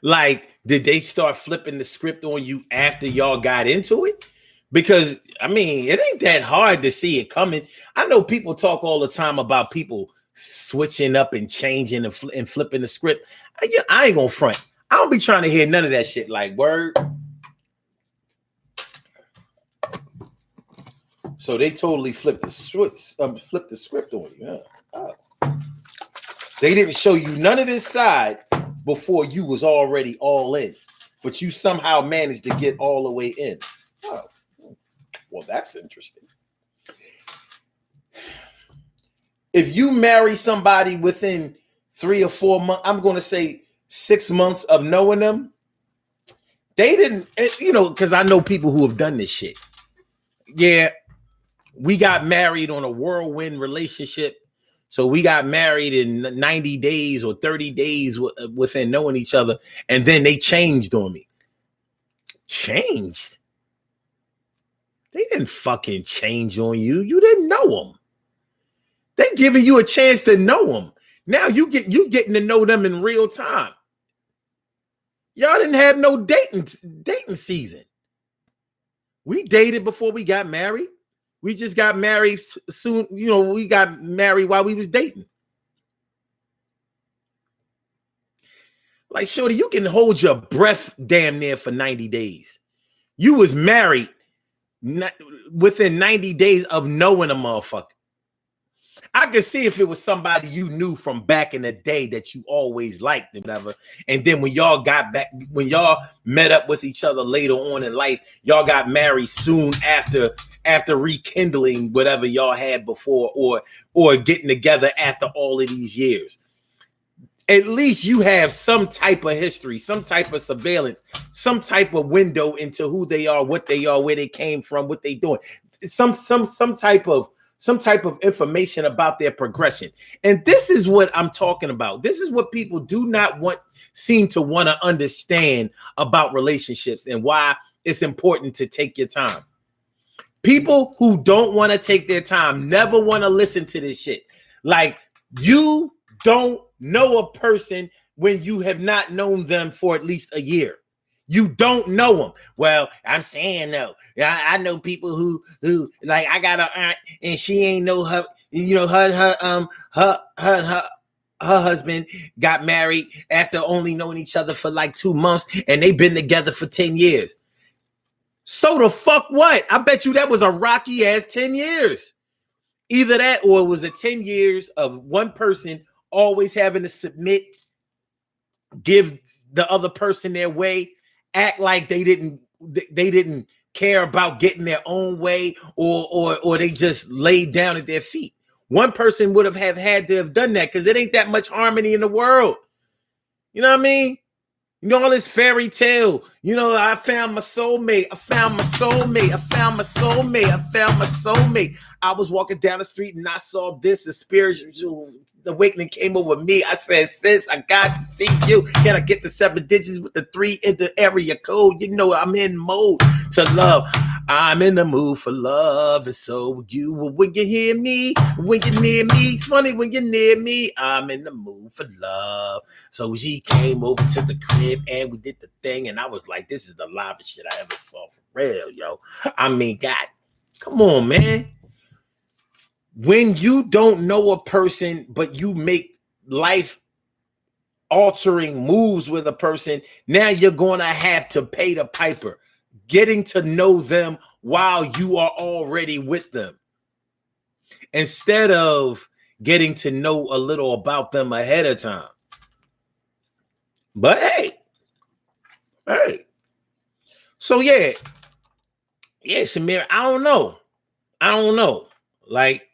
Like, did they start flipping the script on you after y'all got into it? Because, I mean, it ain't that hard to see it coming. I know people talk all the time about people switching up and changing and flipping the script. I ain't gonna front. I don't be trying to hear none of that shit. Like, word. So they totally flipped the script on you. Yeah. Oh. They didn't show you none of this side before you was already all in, but you somehow managed to get all the way in. Oh. Well, that's interesting. If you marry somebody within 3 or 4 months, I'm going to say 6 months of knowing them, they didn't, because I know people who have done this shit. Yeah, we got married on a whirlwind relationship. So we got married in 90 days or 30 days within knowing each other. And then they changed on me. Changed? They didn't fucking change on you. You didn't know them. They giving you a chance to know them. Now you getting to know them in real time. Y'all didn't have no dating season. We dated before we got married. We just got married soon. We got married while we was dating. Like, shorty, you can hold your breath damn near for 90 days. You was married within 90 days of knowing a motherfucker. I could see if it was somebody you knew from back in the day that you always liked and whatever. And then when y'all met up with each other later on in life, y'all got married soon after rekindling whatever y'all had before or getting together after all of these years. At least you have some type of history, some type of surveillance, some type of window into who they are, what they are, where they came from, what they doing. Some type of information about their progression. And this is what I'm talking about. This is what people do not seem to want to understand about relationships and why it's important to take your time. People who don't want to take their time never want to listen to this shit. Like, you don't know a person when you have not known them for at least a year. You don't know them. Well, I'm saying no. I know people who like, I got an aunt and she ain't know her. Her husband got married after only knowing each other for like 2 months, and they've been together for 10 years. So the fuck what? I bet you that was a rocky ass 10 years. Either that or it was a 10 years of one person always having to submit, give the other person their way, act like they didn't care about getting their own way, or they just laid down at their feet. One person would have had to have done that because it ain't that much harmony in the world. You know what I mean? All this fairy tale. I found my soulmate. I found my soulmate. I found my soulmate. I found my soulmate. I was walking down the street and I saw this. A spiritual awakening came over me. I said, sis, I got to see you. Can I get the 7 digits with the 3 in the area code? I'm in mode to love. I'm in the mood for love, and so you will when you hear me, when you're near me. It's funny when you're near me. I'm in the mood for love. So she came over to the crib and we did the thing, and I was like, this is the livest shit I ever saw for real, yo. I mean, God, come on, man. When you don't know a person, but you make life altering moves with a person, now you're going to have to pay the piper. Getting to know them while you are already with them, instead of getting to know a little about them ahead of time. But hey. So yeah, Shamir, I don't know. Like,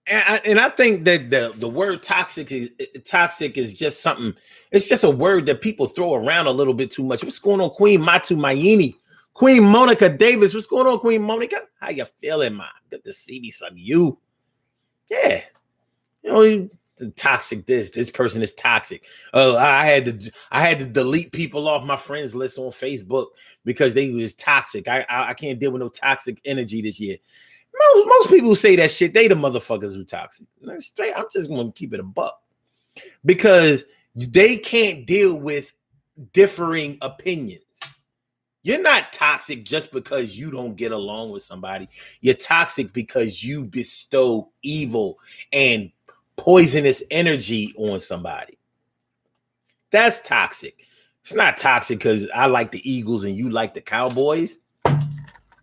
and I think that the word toxic is just something. It's just a word that people throw around a little bit too much. What's going on, Queen Matu Mayini? Queen Monica Davis, what's going on, Queen Monica? How you feeling, ma? Good to see me, some you. Yeah, toxic. This person is toxic. Oh, I had to delete people off my friends list on Facebook because they was toxic. I can't deal with no toxic energy this year. Most people who say that shit, they the motherfuckers who toxic. Straight, I'm just going to keep it a buck because they can't deal with differing opinions. You're not toxic just because you don't get along with somebody. You're toxic because you bestow evil and poisonous energy on somebody. That's toxic. It's not toxic because I like the Eagles and you like the Cowboys.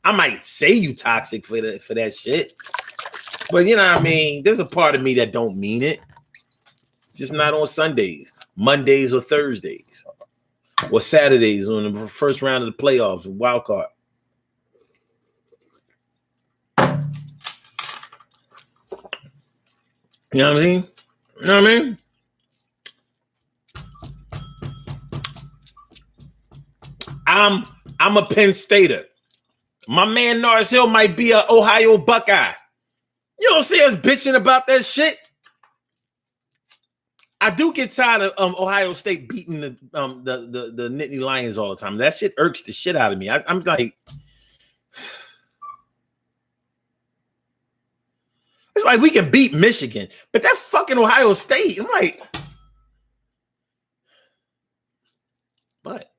I might say you toxic for that shit, but you know what I mean? There's a part of me that don't mean it. It's just not on Sundays, Mondays or Thursdays, or Saturdays on the first round of the playoffs, wild card. You know what I mean? You know what I mean? I'm a Penn Stater. My man Norris Hill might be an Ohio Buckeye. You don't see us bitching about that shit. I do get tired of Ohio State beating the Nittany Lions all the time. That shit irks the shit out of me. I'm like, it's like we can beat Michigan, but that fucking Ohio State. I'm like, but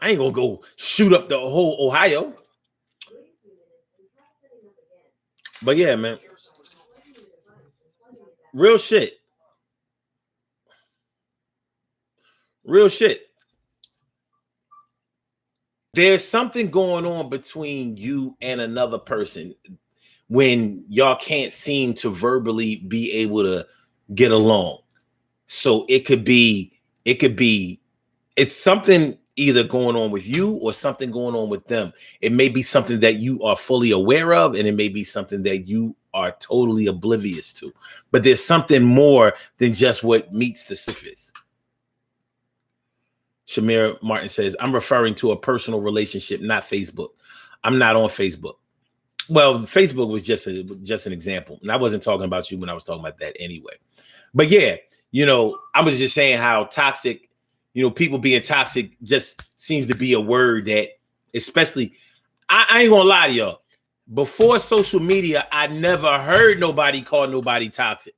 I ain't gonna go shoot up the whole Ohio. But yeah, man. Real shit. There's something going on between you and another person when y'all can't seem to verbally be able to get along. So it's something either going on with you or something going on with them. It may be something that you are fully aware of, and it may be something that you are totally oblivious to. But there's something more than just what meets the surface. Shamir Martin says, I'm referring to a personal relationship, not Facebook. I'm not on Facebook. Well, Facebook was just an example. And I wasn't talking about you when I was talking about that anyway. But yeah, I was just saying how toxic, people being toxic just seems to be a word that, especially, I ain't gonna lie to y'all. Before social media, I never heard nobody call nobody toxic.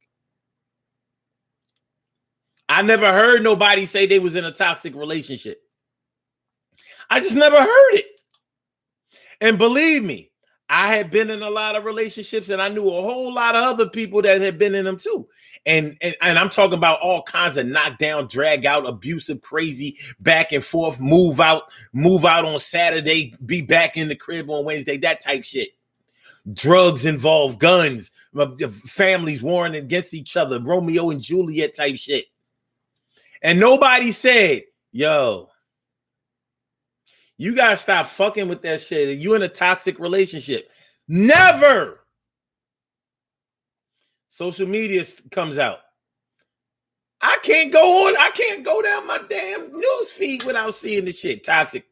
I never heard nobody say they was in a toxic relationship. I just never heard it. And believe me, I had been in a lot of relationships and I knew a whole lot of other people that had been in them too. And I'm talking about all kinds of knockdown, drag out, abusive, crazy, back and forth, move out on Saturday, be back in the crib on Wednesday, that type shit. Drugs involved, guns, families warring against each other, Romeo and Juliet type shit. And nobody said, yo, you gotta stop fucking with that shit. You in a toxic relationship. Never. Social media comes out. I can't go down my damn news feed without seeing the shit. Toxic.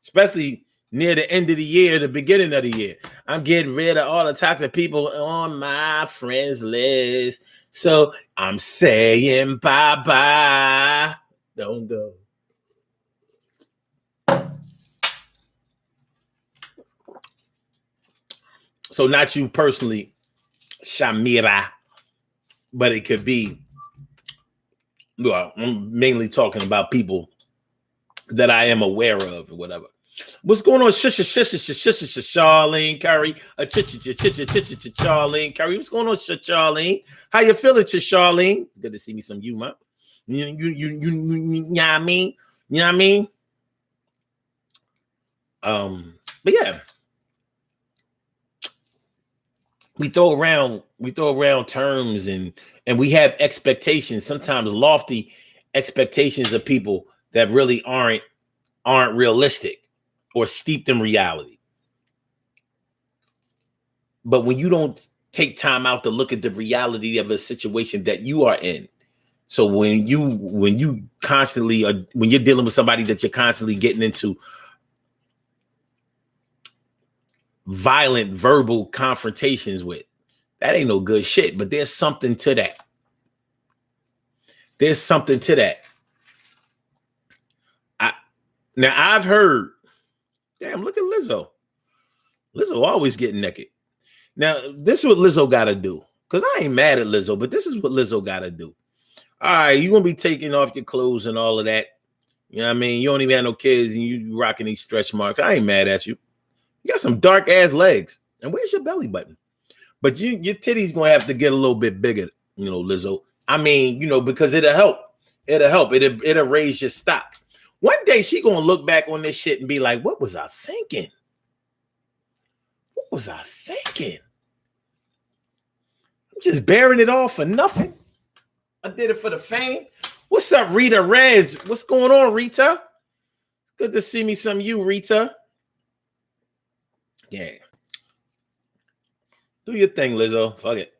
Especially near the end of the year, the beginning of the year. I'm getting rid of all the toxic people on my friends list. So I'm saying bye-bye. Don't go. So not you personally, Shamira, but it could be, well, I'm mainly talking about people that I am aware of or whatever. What's going on, Charlene Curry? Charlene Curry. What's going on, Charlene? How you feeling, Charlene? It's good to see me some you, man. You know what I mean? You know what I mean? But yeah, we throw around terms and we have expectations, sometimes lofty expectations of people that really aren't realistic or steeped in reality. But when you don't take time out to look at the reality of a situation that you are in, so when you constantly when you're dealing with somebody that you're constantly getting into violent verbal confrontations with, that ain't no good shit. But there's something to that. There's something to that. Now I've heard, damn, look at Lizzo. Lizzo always getting naked. Now, this is what Lizzo got to do. Because I ain't mad at Lizzo, but this is what Lizzo got to do. All right, you're going to be taking off your clothes and all of that. You know what I mean? You don't even have no kids and you rocking these stretch marks. I ain't mad at you. You got some dark ass legs. And where's your belly button? But your titties going to have to get a little bit bigger, you know, Lizzo. I mean, you know, because it'll help. It'll help. It'll raise your stock. One day she going to look back on this shit and be like, what was I thinking? What was I thinking? I'm just bearing it all for nothing. I did it for the fame. What's up, Rita Rez? What's going on, Rita? Good to see me some you, Rita. Yeah. Do your thing, Lizzo. Fuck it.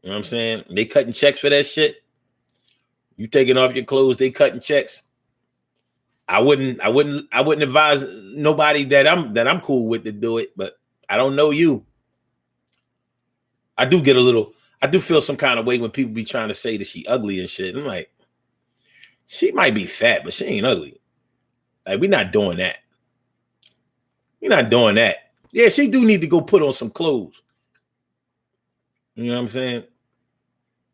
You know what I'm saying? They cutting checks for that shit. You taking off your clothes, they cutting checks. I wouldn't advise nobody that I'm cool with to do it, but I don't know you. I do feel some kind of way when people be trying to say that she ugly and shit. I'm like, she might be fat, but she ain't ugly. Like, we're not doing that. We're not doing that. Yeah, she do need to go put on some clothes. You know what I'm saying?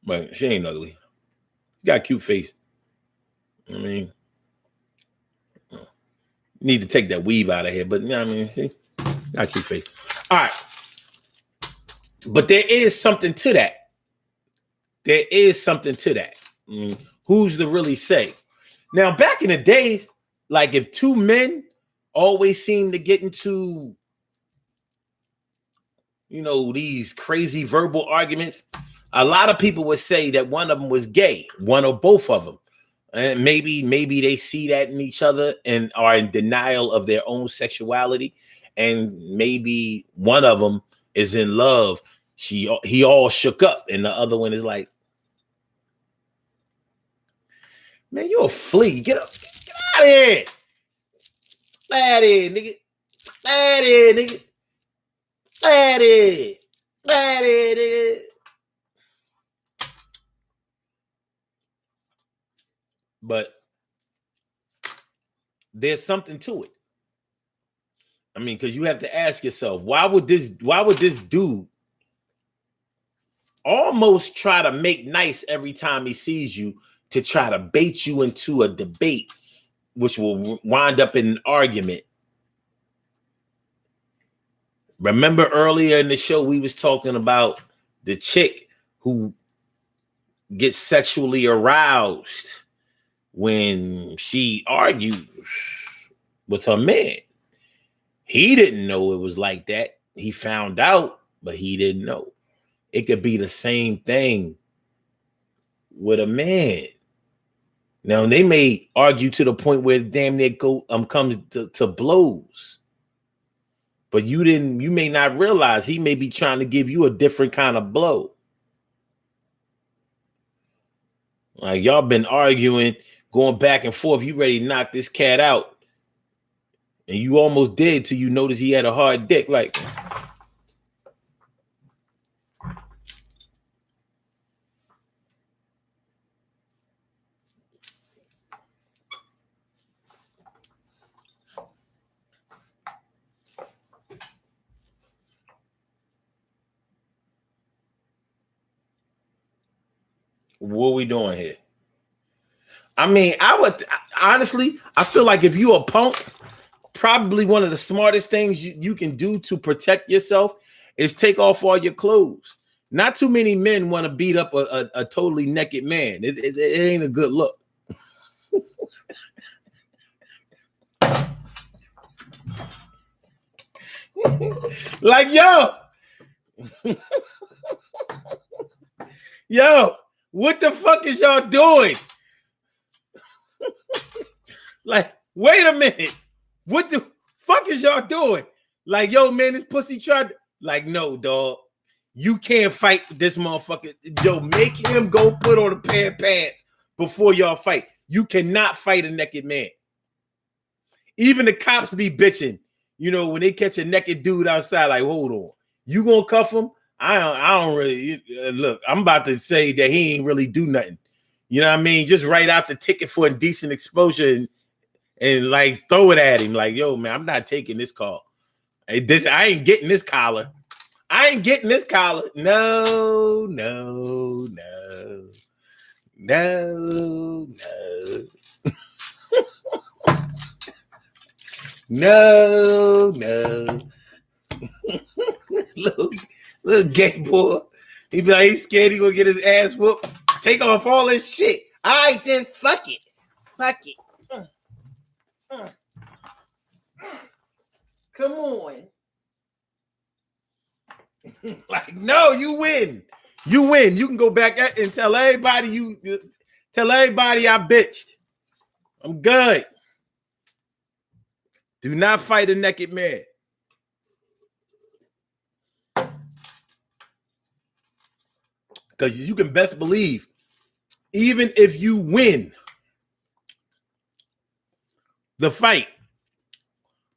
But she ain't ugly. She got a cute face. I mean, need to take that weave out of here, but you know what I mean? She got a cute face. All right. But there is something to that. There is something to that. Who's to really say? Now, back in the days, like if two men always seem to get into, you know, these crazy verbal arguments, a lot of people would say that one of them was gay, one or both of them. And maybe they see that in each other and are in denial of their own sexuality. And maybe one of them is in love. He all shook up, and the other one is like, man, you a flea. Get up. Get out of here. Out of here, nigga. Out of here, nigga. Out of here. Out of here, nigga. But there's something to it. I mean, because you have to ask yourself, why would this dude almost try to make nice every time he sees you to try to bait you into a debate, which will wind up in an argument? Remember earlier in the show, we was talking about the chick who gets sexually aroused when she argues with her man. He didn't know it was like that. He found out, but he didn't know. It could be the same thing with a man. Now, they may argue to the point where damn near comes to blows. But you may not realize he may be trying to give you a different kind of blow. Like, y'all been arguing, going back and forth. You ready to knock this cat out. And you almost did till you notice he had a hard dick. Like, What we doing here? I mean, honestly, I feel like if you a punk, probably one of the smartest things you can do to protect yourself is take off all your clothes. Not too many men want to beat up a totally naked man. It ain't a good look. Like, yo, what the fuck is y'all doing? Like, wait a minute. What the fuck is y'all doing? Like, yo, man, this pussy tried. Like, no, dog. You can't fight this motherfucker. Yo, make him go put on a pair of pants before y'all fight. You cannot fight a naked man. Even the cops be bitching. You know, when they catch a naked dude outside, like, hold on. You gonna cuff him? I don't really look. I'm about to say that he ain't really do nothing. You know what I mean? Just write out the ticket for indecent exposure and like throw it at him. Like, yo, man, I'm not taking this call. I ain't getting this collar. I ain't getting this collar. No. little gay boy. He be like, he's scared he gonna get his ass whooped. Take off all his shit. All right, then fuck it. Come on. Like, no, you win. You win. You can go back and tell everybody I bitched. I'm good. Do not fight a naked man. Because you can best believe, even if you win the fight,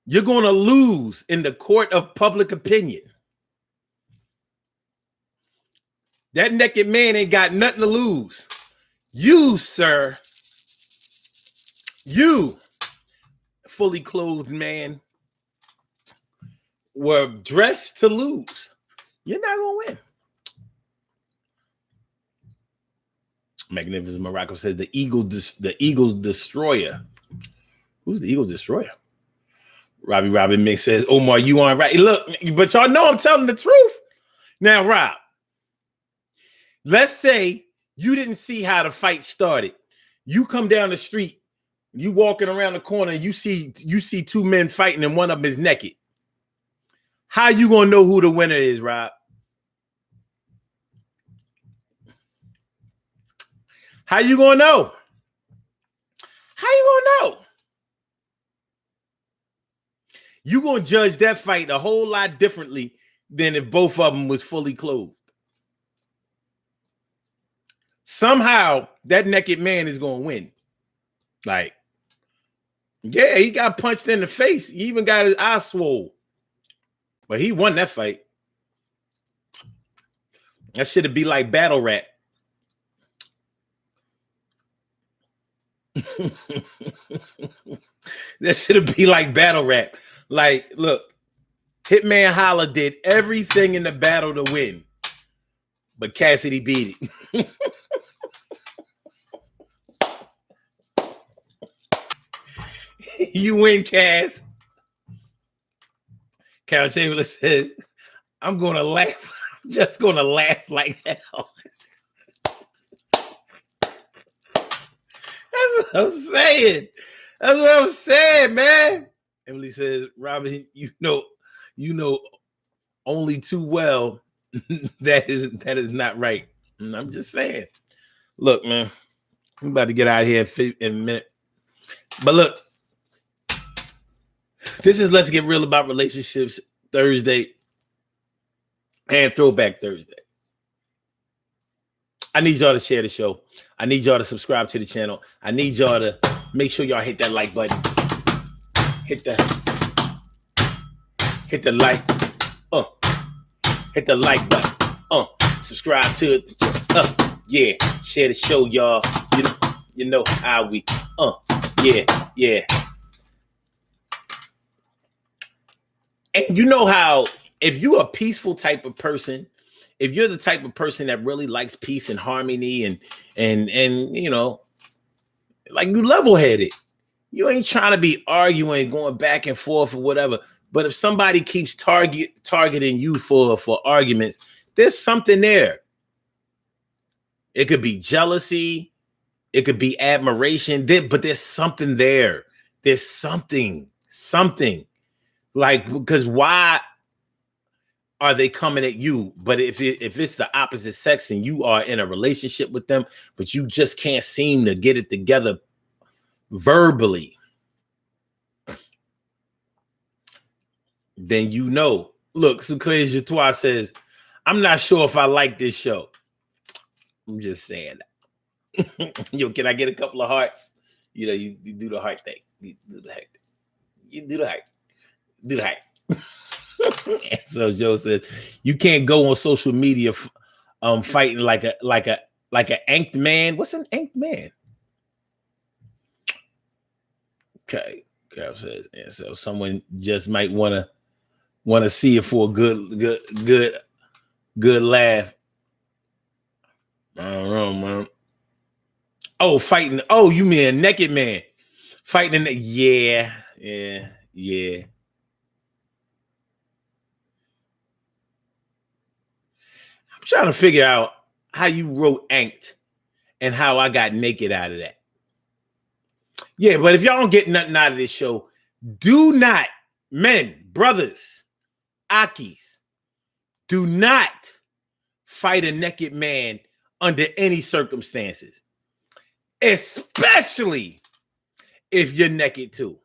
you're going to lose in the court of public opinion. That naked man ain't got nothing to lose. You, sir, you, fully clothed man, were dressed to lose. You're not going to win. Magnificent Morocco says the Eagles destroyer. Who's the Eagles destroyer? Robin Mix says, Omar, you on right? Look, but y'all know I'm telling the truth. Now, Rob, let's say you didn't see how the fight started. You come down the street, you walking around the corner, you see two men fighting and one of them is naked. How you gonna know who the winner is, Rob? How you gonna know? How you gonna know? You gonna judge that fight a whole lot differently than if both of them was fully clothed. Somehow that naked man is gonna win. Like, yeah, he got punched in the face. He even got his eye swole. But he won that fight. That should be like battle rap. That should be like battle rap. Like, look, Hitman Holla did everything in the battle to win, but Cassidy beat it. You win, Cass. Carol Chamberlain says, I'm going to laugh. I'm just going to laugh like hell. That's what I'm saying. That's what I'm saying, man. Emily says, Robin, you know only too well that is not right. And I'm just saying. Look, man, I'm about to get out of here in a minute. But look, this is Let's Get Real About Relationships Thursday and Throwback Thursday. I need y'all to share the show. I need y'all to subscribe to the channel. I need y'all to make sure y'all hit that like button. Hit the like. Hit the like button. Subscribe to it. Yeah. Share the show, y'all. You know how we. Yeah. And you know how if you a peaceful type of person, if you're the type of person that really likes peace and harmony and you know, like you level-headed, you ain't trying to be arguing, going back and forth or whatever. But if somebody keeps targeting you for arguments, there's something there. It could be jealousy, it could be admiration, but there's something there. There's something like, because why are they coming at you? But if it's the opposite sex and you are in a relationship with them, but you just can't seem to get it together verbally, then you know. Look, Sucré Jatois says, I'm not sure if I like this show. I'm just saying that. Yo, can I get a couple of hearts? You know, you do the heart thing. You do the heart. You do the heart. Do the heart. And so Joe says, you can't go on social media fighting like an anked man. What's an anked man? Okay. Carol says, and so someone just might want to see it for a good laugh. I don't know, man. Oh, fighting. Oh, you mean a naked man fighting in the yeah. I'm trying to figure out how you wrote anked and how I got naked out of that. Yeah, but if y'all don't get nothing out of this show, do not, men, brothers, Akis, do not fight a naked man under any circumstances, especially if you're naked too.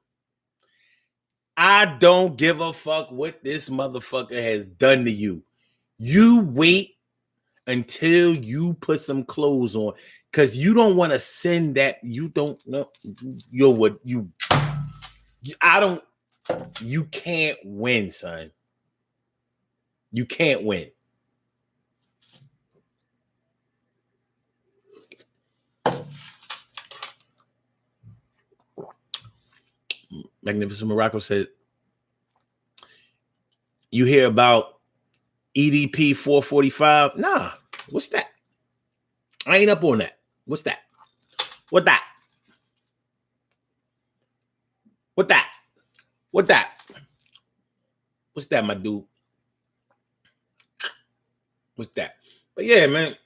I don't give a fuck what this motherfucker has done to you. You wait until you put some clothes on, because you don't want to send that. You don't know. You're what you. I don't. You can't win, son. You can't win. Magnificent Morocco said, you hear about EDP 445? Nah, what's that? I ain't up on that. What's that? What that? What that? What that? What's that, my dude? What's that? But yeah, man.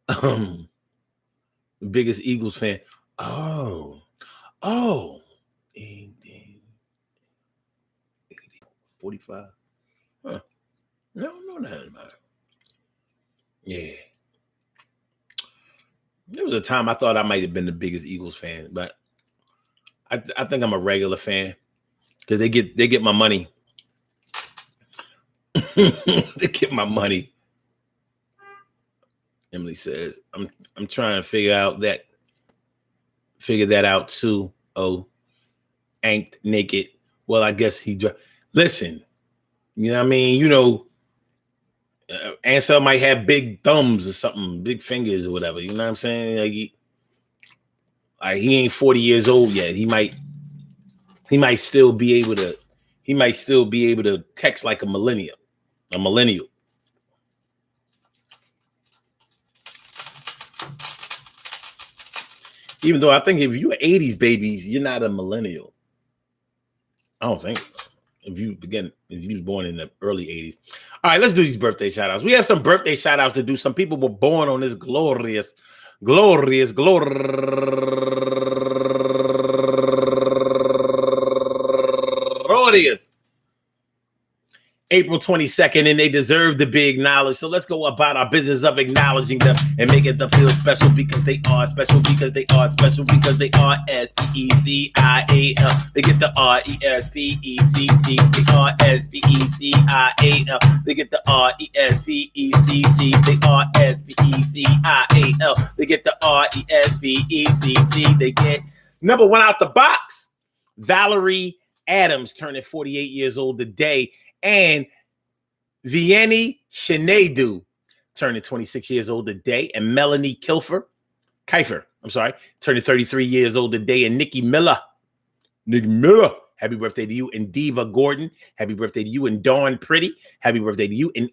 The biggest Eagles fan. Oh. 45. Huh. I don't know nothing about it. Yeah. There was a time I thought I might have been the biggest Eagles fan, but I think I'm a regular fan because they get my money. They get my money. Emily says, I'm trying to figure that out too. Oh, anked naked. Well, I guess listen, you know what I mean? You know, Ansel might have big thumbs or something, big fingers or whatever. You know what I'm saying? Like he ain't 40 years old yet. He might still be able to text like a millennial. Even though I think if you're 80s babies, you're not a millennial. I don't think. If you was born in the early 80s. All right, let's do these birthday shout outs. We have some birthday shout outs to do. Some people were born on this glorious April 22nd, and they deserve to be acknowledged. So let's go about our business of acknowledging them and making them feel special because they are special, because they are special, because they are S-P-E-C-I-A-L. They get the R-E-S-P-E-C-T. They are S-P-E-C-I-A-L. They get the R-E-S-P-E-C-T. They are S-P-E-C-I-A-L. They get the R-E-S-P-E-C-T. They get number one out the box. Valerie Adams turning 48 years old today. And Vianney Shenadu turning 26 years old today. And Melanie Kiefer, turning 33 years old today. And Nikki Miller, happy birthday to you. And Diva Gordon, happy birthday to you. And Dawn Pretty, happy birthday to you. And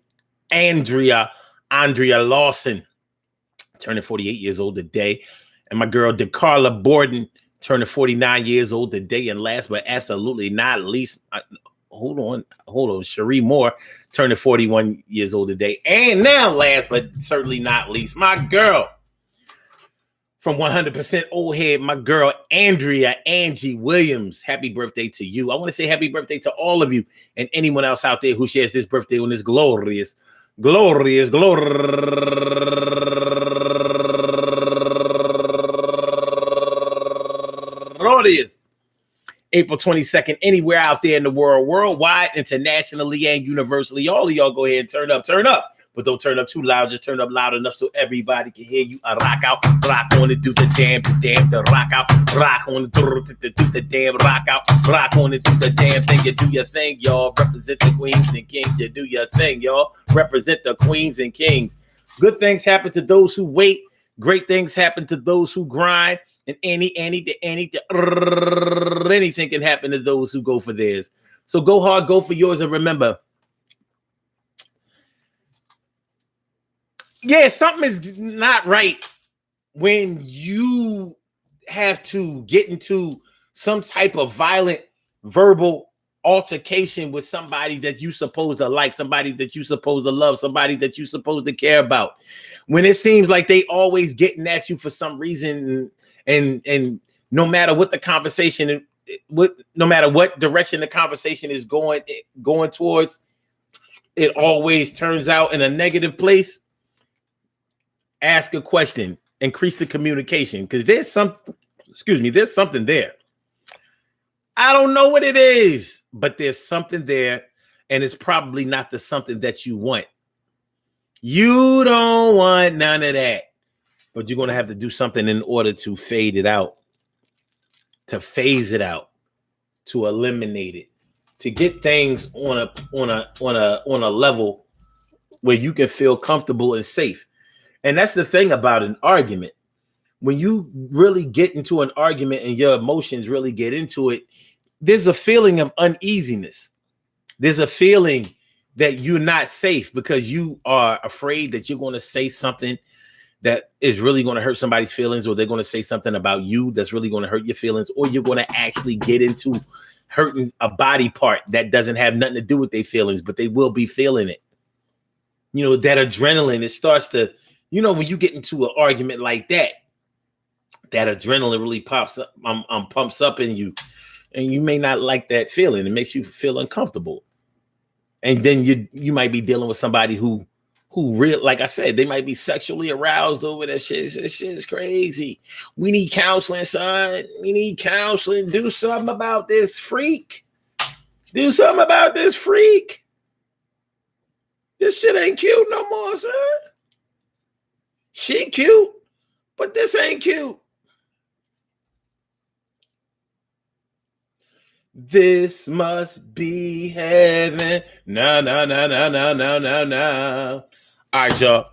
Andrea Lawson, turning 48 years old today. And my girl, DeCarla Borden, turning 49 years old today. And last but absolutely not least, hold on, Cherie Moore, turning 41 years old today. And now, last but certainly not least, my girl from 100% Old Head, my girl, Angie Williams. Happy birthday to you. I want to say happy birthday to all of you and anyone else out there who shares this birthday on this glorious April 22nd, anywhere out there in the world, worldwide, internationally, and universally. All of y'all go ahead and turn up. But don't turn up too loud. Just turn up loud enough so everybody can hear you. Rock out, rock on it, do the damn, the rock out, rock on it, do the damn, rock out, rock on it, do the damn thing. You do your thing, y'all. Represent the queens and kings. You do your thing, y'all. Represent the queens and kings. Good things happen to those who wait. Great things happen to those who grind. And anything can happen to those who go for theirs. So go hard, go for yours, and remember, yeah, something is not right when you have to get into some type of violent verbal altercation with somebody that you supposed to like, somebody that you supposed to love, somebody that you supposed to care about. When it seems like they always getting at you for some reason, and no matter what the conversation, no matter what direction the conversation is going towards, it always turns out in a negative place. Ask a question, increase the communication, because there's something there. I don't know what it is, but there's something there, and it's probably not the something that you want. You don't want none of that, but you're going to have to do something in order to fade it out, to phase it out, to eliminate it, to get things on a level where you can feel comfortable and safe. And that's the thing about an argument. When you really get into an argument and your emotions really get into it, there's a feeling of uneasiness. There's a feeling that you're not safe because you are afraid that you're going to say something that is really going to hurt somebody's feelings, or they're going to say something about you that's really going to hurt your feelings, or you're going to actually get into hurting a body part that doesn't have nothing to do with their feelings, but they will be feeling it. You know, that adrenaline, it starts to, when you get into an argument like that, that adrenaline really pumps up in you, and you may not like that feeling. It makes you feel uncomfortable. And then you might be dealing with somebody who like I said, they might be sexually aroused over that shit. This shit is crazy. We need counseling, son. We need counseling. Do something about this freak. Do something about this freak. This shit ain't cute no more, son. She cute, but this ain't cute. This must be heaven. No. All right, y'all.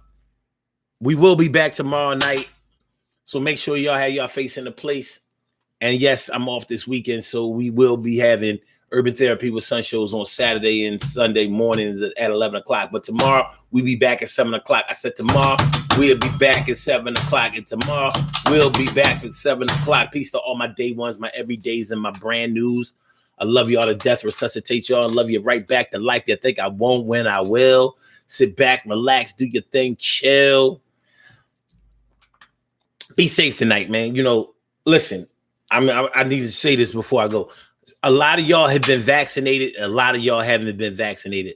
We will be back tomorrow night. So make sure y'all have y'all face in the place. And yes, I'm off this weekend. So we will be having Urban Therapy with Sun shows on Saturday and Sunday mornings at 11 o'clock. But tomorrow, we'll be back at 7 o'clock. I said tomorrow, we'll be back at 7 o'clock. And tomorrow, we'll be back at 7 o'clock. Peace to all my day ones, my everydays, and my brand news. I love y'all to death. Resuscitate y'all. I love you right back to life. You think I won't win, I will. Sit back, relax, do your thing, chill. Be safe tonight, man. Listen, I need to say this before I go. A lot of y'all have been vaccinated. A lot of y'all haven't been vaccinated.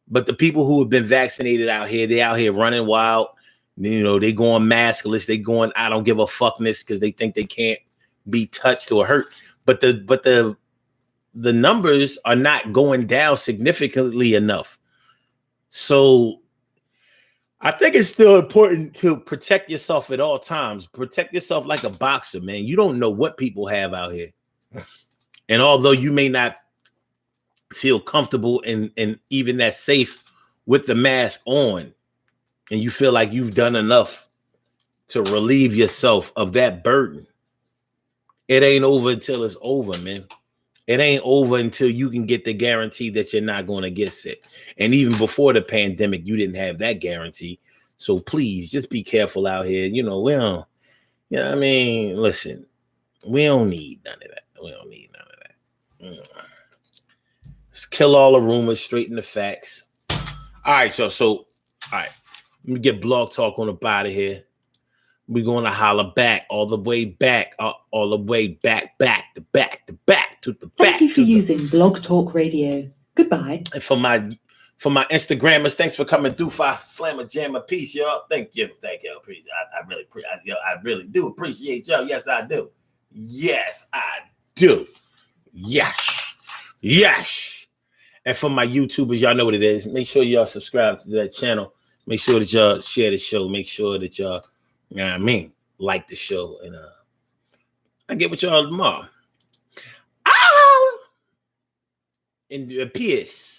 But the people who have been vaccinated out here, they out here running wild. They going maskless. They going, I don't give a fuckness, because they think they can't be touched or hurt. But the numbers are not going down significantly enough. So I think it's still important to protect yourself at all times. Protect yourself like a boxer, man. You don't know what people have out here. And although you may not feel comfortable and even that safe with the mask on, and you feel like you've done enough to relieve yourself of that burden, it ain't over until it's over, man. It ain't over until you can get the guarantee that you're not going to get sick. And even before the pandemic, you didn't have that guarantee. So please just be careful out here. We don't, I mean, listen, we don't need none of that. We don't need none of that. Just kill all the rumors, straighten the facts. All right, y'all. So, all right, let me get Blog Talk on up out of here. We're going to holler back, all the way back, all the way back, back to back to back to the back. Thank you for using Blog Talk Radio. Goodbye. And for my Instagrammers, thanks for coming through for Slammer Jammer. Peace, y'all. Thank you. Appreciate. I really do appreciate y'all. Yes, I do. Yes, I do. Yes. And for my YouTubers, y'all know what it is. Make sure y'all subscribe to that channel. Make sure that y'all share the show. Make sure that y'all, like the show. And I get with y'all tomorrow. And peace.